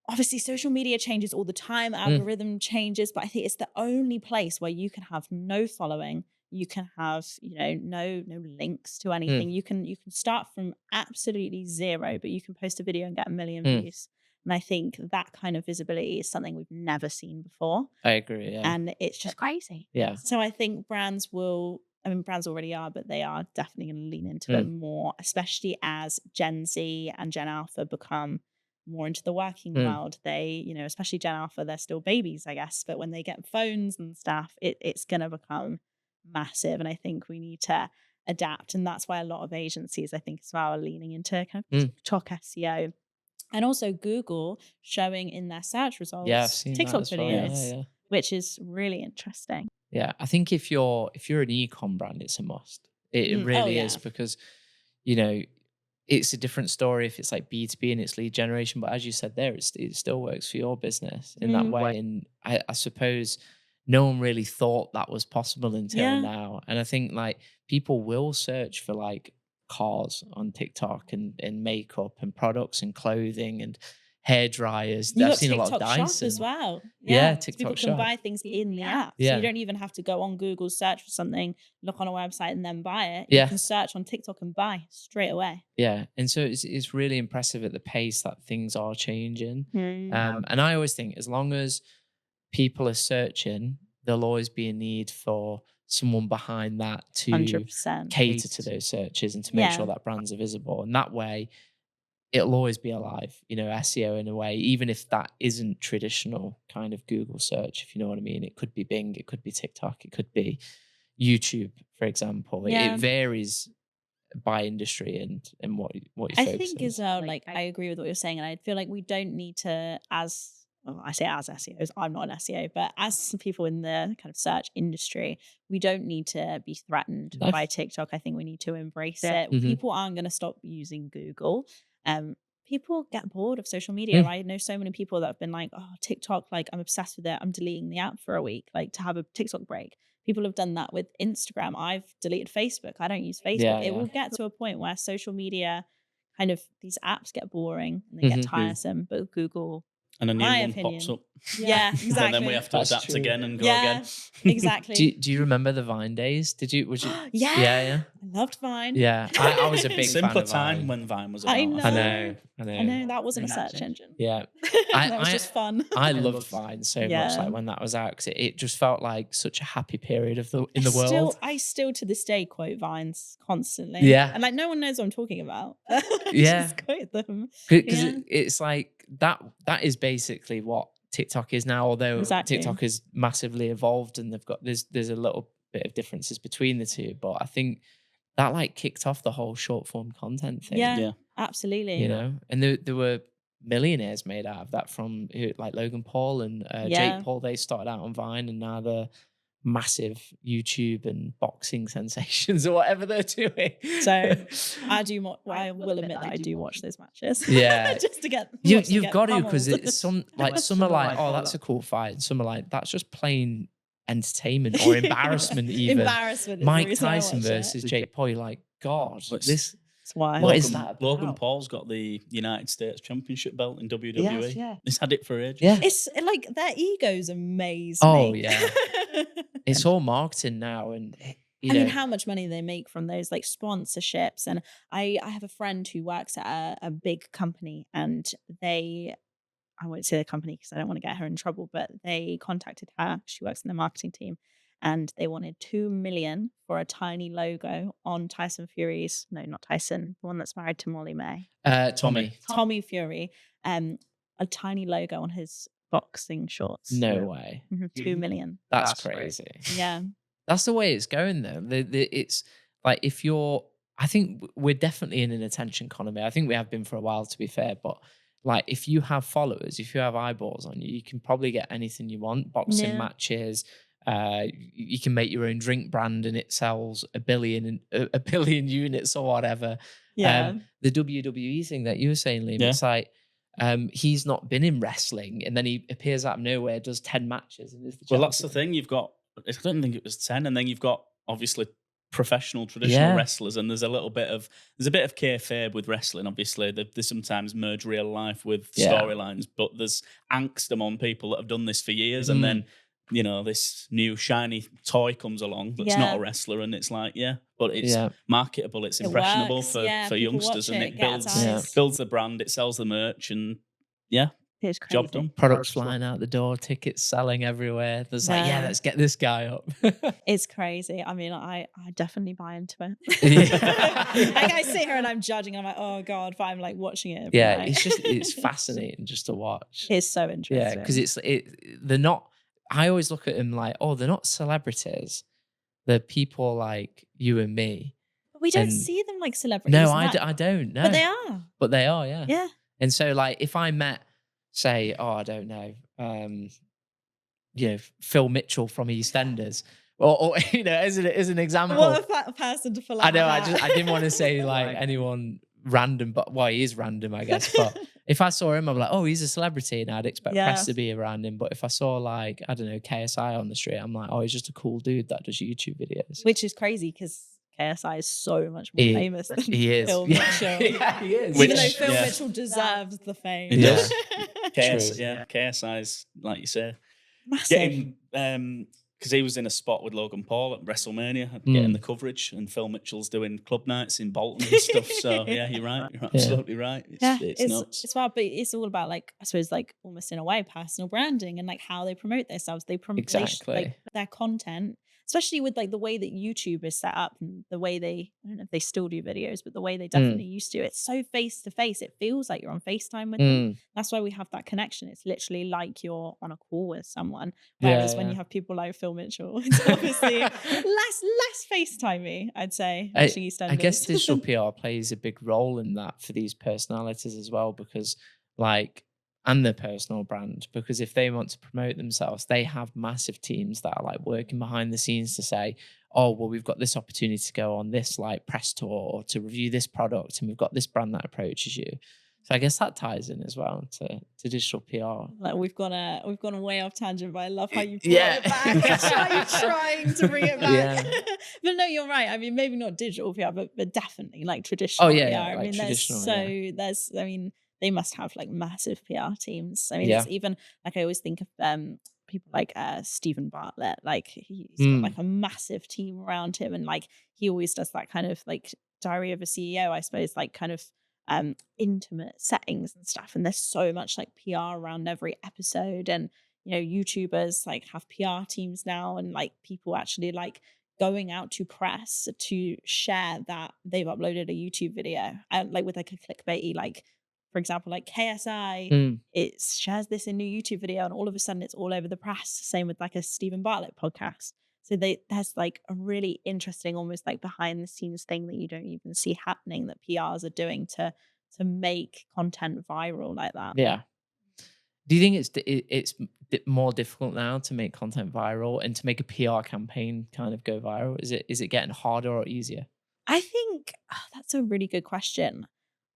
obviously social media changes all the time, algorithm changes, but I think it's the only place where you can have no following, you can have, no links to anything. You can start from absolutely zero, but you can post a video and get 1 million views. And I think that kind of visibility is something we've never seen before. I agree. Yeah. And it's just crazy. Yeah. So I think brands already are, but they are definitely going to lean into it more, especially as Gen Z and Gen Alpha become more into the working world. They, especially Gen Alpha, they're still babies, I guess. But when they get phones and stuff, it's going to become massive. And I think we need to adapt. And that's why a lot of agencies, I think, as well, are leaning into kind of TikTok SEO. And also Google showing in their search results I've seen TikTok that as well. videos, which is really interesting. Yeah, I think if you're an e-com brand, it's a must. It really is, because it's a different story if it's like B2B and it's lead generation. But as you said there, it still works for your business in that way. And I suppose no one really thought that was possible until now. And I think like people will search for like cars on TikTok and makeup and products and clothing and hair dryers. I've seen TikTok a lot of Shop Dyson as well. TikTok people Shop. can buy things in the app. So you don't even have to go on Google, search for something, look on a website and then buy it. You can search on TikTok and buy straight away. Yeah. And so it's really impressive at the pace that things are changing. And I always think as long as people are searching, there'll always be a need for someone behind that to 100%. cater to those searches and to make sure that brands are visible. And that way, it'll always be alive, SEO in a way, even if that isn't traditional kind of Google search, if you know what I mean. It could be Bing, it could be TikTok, it could be YouTube, for example. It varies by industry and what you focus on. I think as well, like I agree with what you're saying, and I feel like we don't need to, I say as SEOs, I'm not an SEO, but as some people in the kind of search industry, we don't need to be threatened by TikTok. I think we need to embrace it. People aren't going to stop using Google. People get bored of social media. I know so many people that have been like, oh, TikTok, like I'm obsessed with it. I'm deleting the app for a week, like to have a TikTok break. People have done that with Instagram. I've deleted Facebook. I don't use Facebook. It will get to a point where social media, kind of these apps get boring and they get tiresome, but Google, and a new one opinion, pops up. Yeah, exactly. And then we have to adapt again and go again. Exactly. Do you remember the Vine days? Was you? Yeah. I loved Vine. Yeah, I was a big fan simpler of time Vine. when Vine was about. I know. I know that wasn't a search engine. Yeah, that was just fun. I loved Vine so much, like when that was out, because it just felt like such a happy period in the world. I still to this day quote Vines constantly. Yeah, and like no one knows what I'm talking about. Just quote them because it's like that is basically what TikTok is now, although TikTok has massively evolved and there's a little bit of differences between the two, but I think that like kicked off the whole short form content thing. Yeah, absolutely. And there were millionaires made out of that, from like Logan Paul and Jake Paul. They started out on Vine and now they're massive YouTube and boxing sensations or whatever they're doing. So I will admit that I do watch those matches. Yeah, just to get you've got to, because it's some are like, oh, that's a cool fight, and some are like, that's just plain entertainment or embarrassment. Even Mike Tyson versus Jake Paul, you're like, God, this. What is that about? Logan Paul's got the United States Championship belt in WWE. Yes, He's had it for ages. Yeah. It's like their egos amaze me. me. Yeah. It's all marketing now, and I mean, how much money they make from those like sponsorships. And I have a friend who works at a big company, and I won't say the company because I don't want to get her in trouble, but they contacted her. She works in the marketing team. And they wanted $2 million for a tiny logo on Tyson Fury's, no, not Tyson, the one that's married to Molly May. Tommy Fury. A tiny logo on his boxing shorts. No way. $2 million. That's crazy. Yeah. That's the way it's going though. It's like, I think we're definitely in an attention economy. I think we have been for a while, to be fair, but like if you have followers, if you have eyeballs on you, you can probably get anything you want. Boxing matches. You can make your own drink brand and it sells a billion units or whatever. Yeah. The WWE thing that you were saying, Liam, it's like he's not been in wrestling and then he appears out of nowhere, does 10 matches and is the champion. Well, that's the thing. You've got, I don't think it was 10, and then you've got obviously professional traditional Yeah. wrestlers, and there's a bit of kayfabe with wrestling. Obviously, they sometimes merge real life with Yeah. storylines, but there's angst among people that have done this for years, and then this new shiny toy comes along that's not a wrestler, and it's like, but it's marketable, it's impressionable works. for People youngsters, watch and it it gets eyes. builds the brand, it sells the merch, and It's crazy. job done. Products flying out the door, tickets selling everywhere. There's like, let's get this guy up. It's crazy. I mean, I definitely buy into it. Yeah. Like I sit here and I'm judging. I'm like, oh God, but I'm like watching it. Yeah, night. it's fascinating just to watch. It's so interesting. Yeah, because they're not. I always look at them like, oh, they're not celebrities. They're people like you and me. But we don't see them like celebrities. No, I don't. No, but they are. But they are, yeah. Yeah. And so, like, if I met, say, I don't know, Phil Mitchell from EastEnders, or as an example. What a person to fill out. I know. I didn't want to say like anyone random, but he is random, I guess. But if I saw him, I'm like, oh, he's a celebrity, and I'd expect press to be around him. But if I saw like, I don't know, KSI on the street, I'm like, oh, he's just a cool dude that does YouTube videos. Which is crazy because KSI is so much more famous than Phil Mitchell. Yeah, he is. Even though Phil Mitchell deserves the fame. He does. KSI's, like you say, massive. Because he was in a spot with Logan Paul at WrestleMania, getting the coverage, and Phil Mitchell's doing club nights in Bolton and stuff. So you're right. You're absolutely right. It's nuts. It's wild, but it's all about like, I suppose, like almost in a way, personal branding and like how they promote themselves. They promote like their content, especially with like the way that YouTube is set up and the way I don't know if they still do videos, but the way they definitely used to. It's so face to face. It feels like you're on FaceTime with them. That's why we have that connection. It's literally like you're on a call with someone. Whereas when you have people like Phil Mitchell, it's obviously less FaceTimey, I'd say. I guess digital PR plays a big role in that for these personalities as well, because and their personal brand, because if they want to promote themselves, they have massive teams that are like working behind the scenes to say, oh, well, we've got this opportunity to go on this like press tour or to review this product, and we've got this brand that approaches you. So I guess that ties in as well to digital PR. Like we've gone way off tangent, but I love how you brought it back. You're trying to bring it back. But no, you're right. I mean, maybe not digital PR, but definitely like traditional PR. I mean, they must have like massive PR teams. I mean, it's even like I always think of people like Stephen Bartlett. Like he's got like a massive team around him, and like he always does that kind of like Diary of a CEO, I suppose, like kind of intimate settings and stuff. And there's so much like PR around every episode, and YouTubers like have PR teams now, and like people actually like going out to press to share that they've uploaded a YouTube video, and like with like a clickbaity, like for example, like KSI, it shares this in new YouTube video, and all of a sudden it's all over the press. Same with like a Stephen Bartlett podcast. So there's like a really interesting, almost like behind the scenes thing that you don't even see happening that PRs are doing to make content viral like that. Yeah. Do you think it's more difficult now to make content viral and to make a PR campaign kind of go viral? Is it getting harder or easier? I think that's a really good question.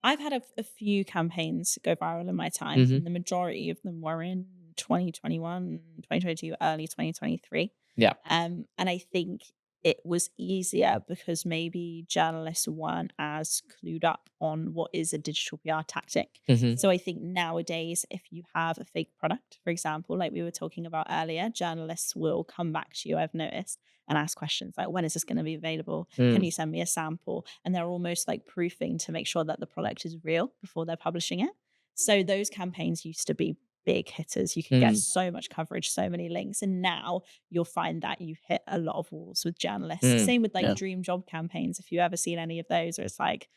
I've had a few campaigns go viral in my time, and the majority of them were in 2021, 2022, early 2023. Yeah. And I think it was easier because maybe journalists weren't as clued up on what is a digital PR tactic. So I think nowadays, if you have a fake product, for example, like we were talking about earlier, journalists will come back to you, I've noticed, and ask questions like, when is this going to be available? Can you send me a sample? And they're almost like proofing to make sure that the product is real before they're publishing it. So those campaigns used to be big hitters. You could get so much coverage, so many links. And now you'll find that you've hit a lot of walls with journalists. Same with like dream job campaigns. If you ever seen any of those, where it's like,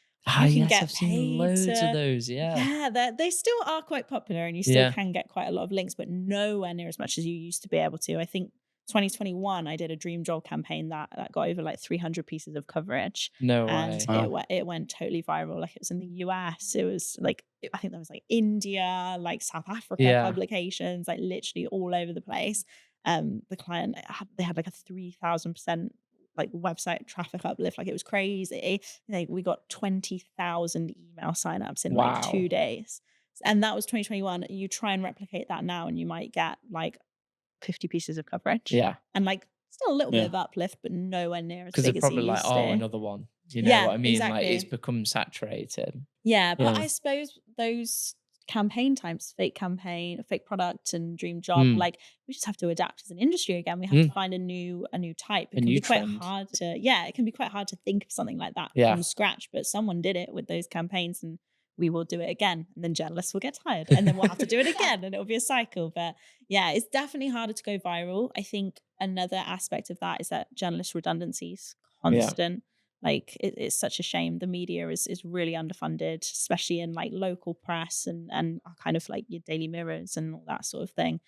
you can get I've seen loads of those. Yeah, they still are quite popular, and you still can get quite a lot of links, but nowhere near as much as you used to be able to. I think 2021, I did a dream job campaign that got over like 300 pieces of coverage. No way. And it went totally viral. Like it was in the US. It was like, I think there was like India, like South Africa publications, like literally all over the place. The client, they had like a 3,000% like website traffic uplift. Like it was crazy. Like we got 20,000 email signups in like 2 days. And that was 2021. You try and replicate that now and you might get like 50 pieces of coverage. Yeah. And like Still a little bit of uplift, but nowhere near as Because big they're as it probably like, used oh, to. another one. You know what I mean? Like Exactly. it's become saturated. Yeah, but Yeah. I suppose those campaign types, fake campaign, fake product and dream job, like we just have to adapt as an industry again. We have to find a new type. It can be quite hard it can be quite hard to think of something like that from scratch, but someone did it with those campaigns and we will do it again. And then journalists will get tired and then we'll have to do it again and it'll be a cycle. But yeah, it's definitely harder to go viral. I think another aspect of that is that journalist redundancies constant. Like it's such a shame. The media is really underfunded, especially in like local press and kind of like your Daily Mirrors and all that sort of thing.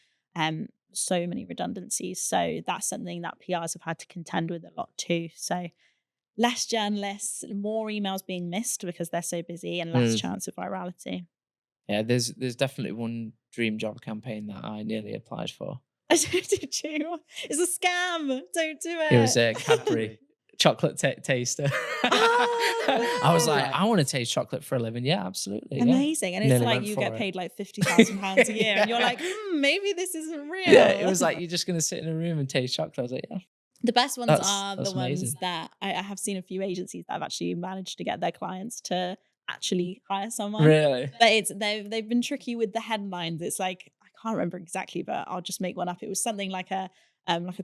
So many redundancies. So that's something that PRs have had to contend with a lot too. So less journalists, more emails being missed because they're so busy, and less chance of virality. Yeah, there's definitely one dream job campaign that I nearly applied for. Did you? It's a scam. Don't do it. It was a Cadbury chocolate taster. I was like, I want to taste chocolate for a living. Yeah, absolutely. Amazing. Yeah. And it's Nearly like went you for get it. paid like £50,000 a year, and you're like, maybe this isn't real. Yeah, it was like you're just gonna sit in a room and taste chocolate. I was like, yeah. The best ones are the amazing. ones that I have seen a few agencies that have actually managed to get their clients to actually hire someone. Really? But they've been tricky with the headlines. It's like, I can't remember exactly, but I'll just make one up. It was something like a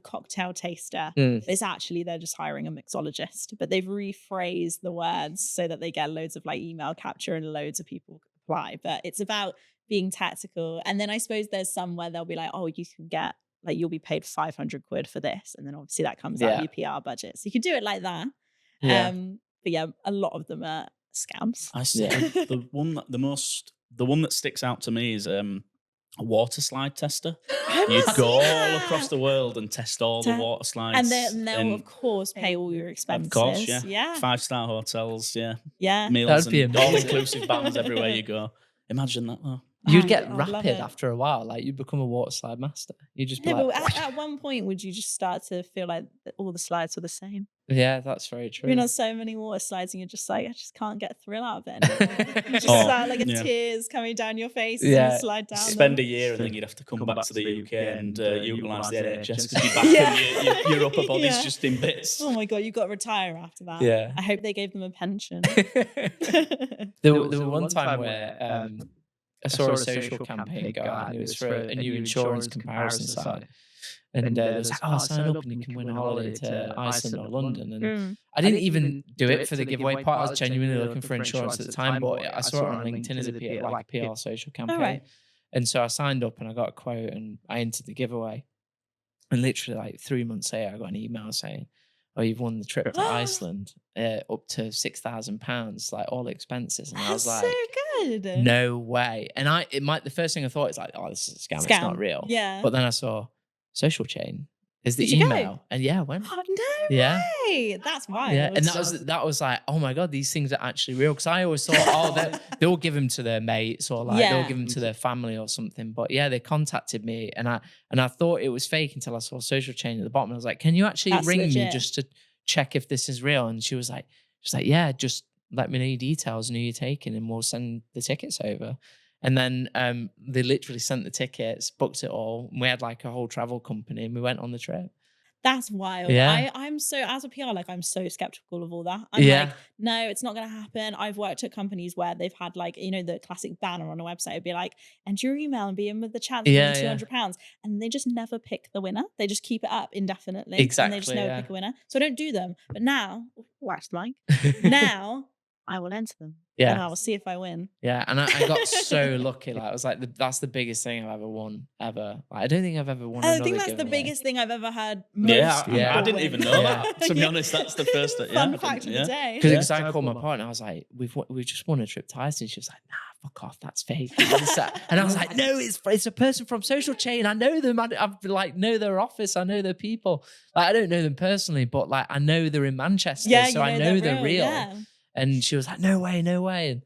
cocktail taster. But it's actually they're just hiring a mixologist, but they've rephrased the words so that they get loads of like email capture and loads of people apply. But it's about being tactical. And then I suppose there's some where they'll be like, oh, you can get like you'll be paid 500 quid for this, and then obviously that comes out of your PR budget. So you could do it like that. But yeah, a lot of them are scams. I see. The one that sticks out to me is a water slide tester. You go all across the world and test all the water slides, and they'll of course pay all your expenses. Of course, yeah. 5-star hotels, yeah, meals and all-inclusive bands everywhere you go. Imagine that though. You'd get rapid after a while. Like you'd become a water slide master. You'd just be like. But at one point, would you just start to feel like all the slides were the same? Yeah, that's very true. You've been on so many water slides, and you're just like, I just can't get a thrill out of it anymore. You just start like tears coming down your face as you slide down. Spend a year, and then you'd have to come back to the UK and utilise the NHS because you're back and your upper body's just in bits. Oh my god, you've got to retire after that. Yeah. I hope they gave them a pension. There was one time where I saw a social campaign go out, and it was for a new insurance comparison site. And they was like, oh, sign up and you can win a holiday to Iceland or London. And I didn't even do it for the giveaway part. I was genuinely looking for insurance at the time, but I saw it on LinkedIn as a PR social campaign. Right. And so I signed up and I got a quote and I entered the giveaway. And literally like 3 months later, I got an email saying, oh, you've won the trip to Iceland up to £6,000, like all expenses. And I was like, so good. No way. And the first thing I thought is like, oh, this is a scam. It's not real. Yeah. But then I saw Social Chain is the email. And yeah, I went. Oh, no way. That's wild. Yeah. And that was like, oh my God, these things are actually real. Because I always thought, oh, they'll give them to their mates or like they'll give them to their family or something. But yeah, they contacted me and I thought it was fake until I saw Social Chain at the bottom. I was like, can you actually ring me just to check if this is real? And she was like, yeah, just let me know your details and who you're taking and we'll send the tickets over. And then they literally sent the tickets, booked it all. And we had like a whole travel company and we went on the trip. That's wild. Yeah. I'm so, as a PR, like I'm so skeptical of all that. I'm like, no, it's not going to happen. I've worked at companies where they've had like, you know, the classic banner on a website would be like, enter your email and be in with the chance of winning £200. And they just never pick the winner. They just keep it up indefinitely. Exactly. And they just never pick a winner. So I don't do them. But now, watch the mic. Now I will enter them. Yeah. And I will see if I win. Yeah. And I got so lucky. Like, I was like, that's the biggest thing I've ever won, ever. Like, I don't think I've ever won. I think that's the biggest thing I've ever heard. I didn't even know that. To be honest, that's the first fun fact of the day. Because I called my partner, I was like, we've just won a trip to Iceland. She was like, nah, fuck off, that's fake. And I was like, no, it's a person from Social Chain. I know them. I like know their office. I know their people. Like, I don't know them personally, but like I know they're in Manchester, so I know they're real. Yeah. And she was like, no way. And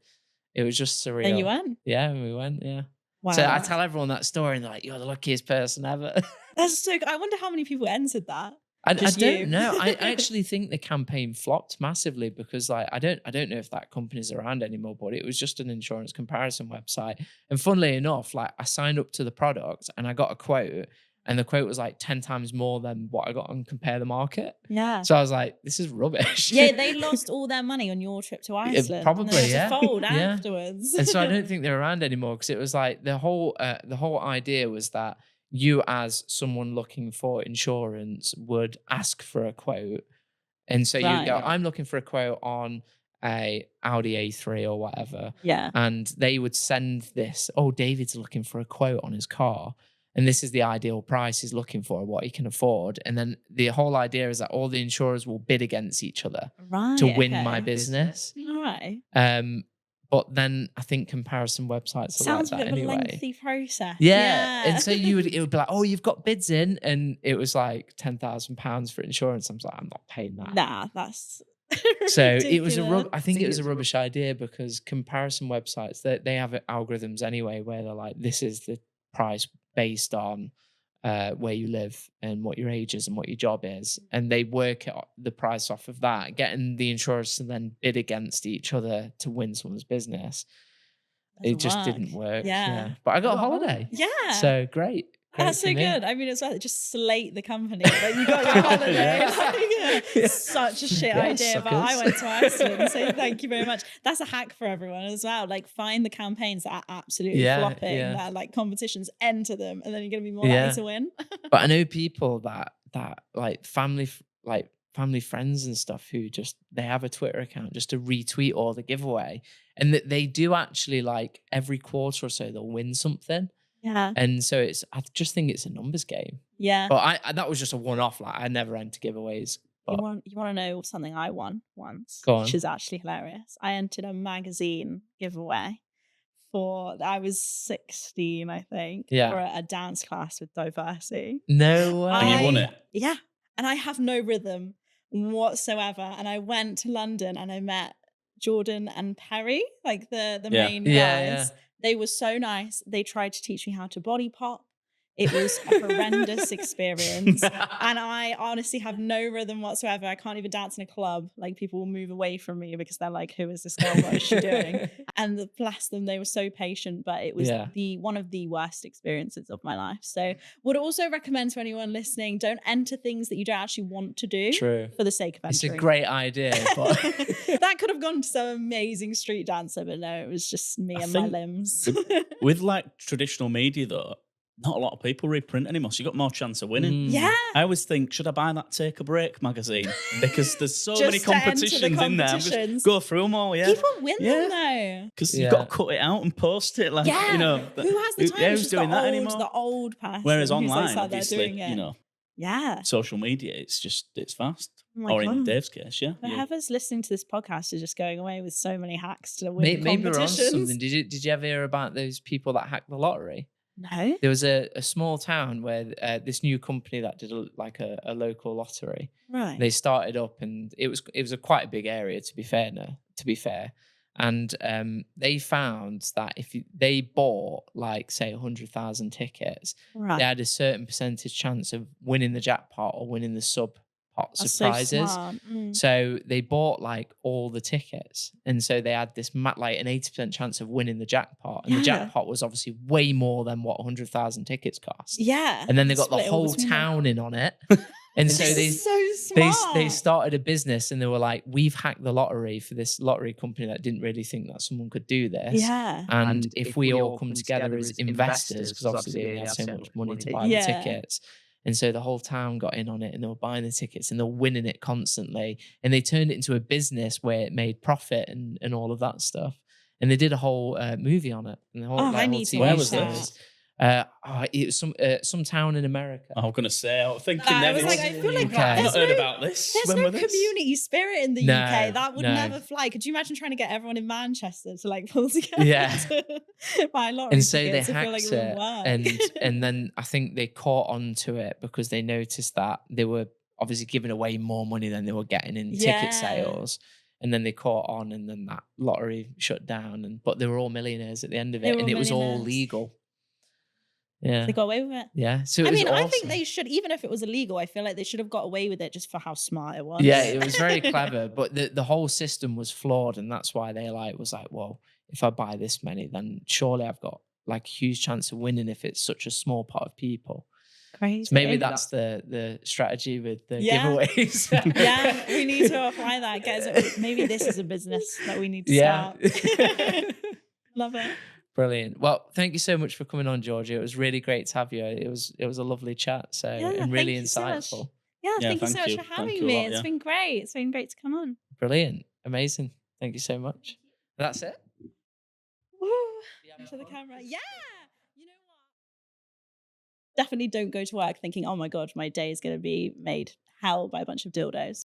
it was just surreal. And you went? Yeah, we went, yeah. Wow. So I tell everyone that story and they're like, you're the luckiest person ever. That's so good. I wonder how many people entered that. I don't know. I actually think the campaign flopped massively because like I don't know if that company's around anymore, but it was just an insurance comparison website. And funnily enough, like I signed up to the product and I got a quote and the quote was like 10 times more than what I got on Compare the Market. Yeah. So I was like, this is rubbish. Yeah, they lost all their money on your trip to Iceland. Probably, and they had yeah. to fold Yeah. afterwards. And so I don't think they're around anymore, because it was like the whole idea was that you, as someone looking for insurance, would ask for a quote. And so you go, I'm looking for a quote on a Audi A3 or whatever. Yeah. And they would send this, oh, David's looking for a quote on his car. And this is the ideal price he's looking for, what he can afford. And then the whole idea is that all the insurers will bid against each other to win my business. All right. But then I think comparison websites sounds are like that a bit of anyway. a lengthy process. Yeah. And so it would be like, oh, you've got bids in, and it was like £10,000 for insurance. I was like, I'm not paying that. Nah, that's so ridiculous. it was I think it was a rubbish idea, because comparison websites, they have algorithms anyway where they're like, this is the price based on where you live and what your age is and what your job is, and they work the price off of that, getting the insurers to then bid against each other to win someone's business. It just didn't work. Yeah. But I got a holiday. Yeah. So great. That's so good. I mean, it's like just slate the company that you got your holiday. Such a shit idea, but I went to Iceland, so thank you very much. That's a hack for everyone as well. Like, find the campaigns that are absolutely flopping, that are like competitions, enter them, and then you're going to be more likely to win. But I know people that like family friends and stuff who just, they have a Twitter account just to retweet all the giveaway, and that they do actually, like, every quarter or so they'll win something. Yeah. And so I just think it's a numbers game. Yeah. But that was just a one-off. Like, I never enter giveaways. But you want to know something I won once, Go on. which is actually hilarious. I entered a magazine giveaway I was 16, I think, for a dance class with diversity. No way. And you won it? Yeah. And I have no rhythm whatsoever. And I went to London and I met Jordan and Perry, like the main guys. Yeah. They were so nice. They tried to teach me how to body pop. It was a horrendous experience. And I honestly have no rhythm whatsoever. I can't even dance in a club. Like, people will move away from me because they're like, who is this girl? What is she doing? And bless them, they were so patient, but it was one of the worst experiences of my life. So would also recommend to anyone listening, don't enter things that you don't actually want to do for the sake of entering. It's a great idea. But that could have gone to some amazing street dancer, but no, it was just me and my limbs. With like traditional media though, not a lot of people reprint anymore, so you got more chance of winning. Yeah. I always think, should I buy that Take a Break magazine? Because there's so many competitions in there. Just go through them all, People win them though. Because you've got to cut it out and post it. Like, you know. Who has the time? Who's doing that anymore? The old person. Whereas online, like obviously, you know. Yeah. Social media, it's fast. Oh or in Dave's case, Whoever's listening to this podcast is just going away with so many hacks to win maybe competitions. we're on something. Did you ever hear about those people that hacked the lottery? No. There was a small town where this new company that did a local lottery. Right. They started up, and it was quite a big area, to be fair. And they found that if they bought, like, say 100,000 tickets, they had a certain percentage chance of winning the jackpot or winning the surprises. So they bought, like, all the tickets, and so they had this like an 80% chance of winning the jackpot, and the jackpot was obviously way more than what 100,000 tickets cost. Yeah. And then they got the whole town in on it. And so they started a business, and they were like, we've hacked the lottery for this lottery company that didn't really think that someone could do this. Yeah. And if we all come together as investors, because obviously they have so much money to buy the tickets. And so the whole town got in on it, and they were buying the tickets, and they were winning it constantly. And they turned it into a business where it made profit and all of that stuff. And they did a whole movie on it. And the whole, I need to watch that. It was some town in America. I was going to say, I was thinking I feel like I've not heard about this. There's no community spirit in the UK. That would no. never fly. Could you imagine trying to get everyone in Manchester to, like, pull together to buy lottery and so they tickets? hacked it, and then I think they caught on to it because they noticed that they were obviously giving away more money than they were getting in ticket sales. And then they caught on, and then that lottery shut down. But they were all millionaires at the end of it, and it was all legal. Yeah. They got away with it. Yeah. So I awesome. I think they should, even if it was illegal, I feel like they should have got away with it just for how smart it was. Yeah, it was very clever, but the whole system was flawed, and that's why they was like, well, if I buy this many, then surely I've got, like, a huge chance of winning if it's such a small part of people. Crazy. So maybe that's the strategy with the giveaways. Yeah, we need to apply that, guys. Maybe this is a business that we need to start. Love it. Brilliant. Well, thank you so much for coming on, Georgia. It was really great to have you. It was a lovely chat. So and really insightful. Thank you so much for having me. It's been great. It's been great to come on. Brilliant. Amazing. Thank you so much. That's it. Woo. To the camera. Yeah. You know what? Definitely don't go to work thinking, oh my God, my day is going to be made hell by a bunch of dildos.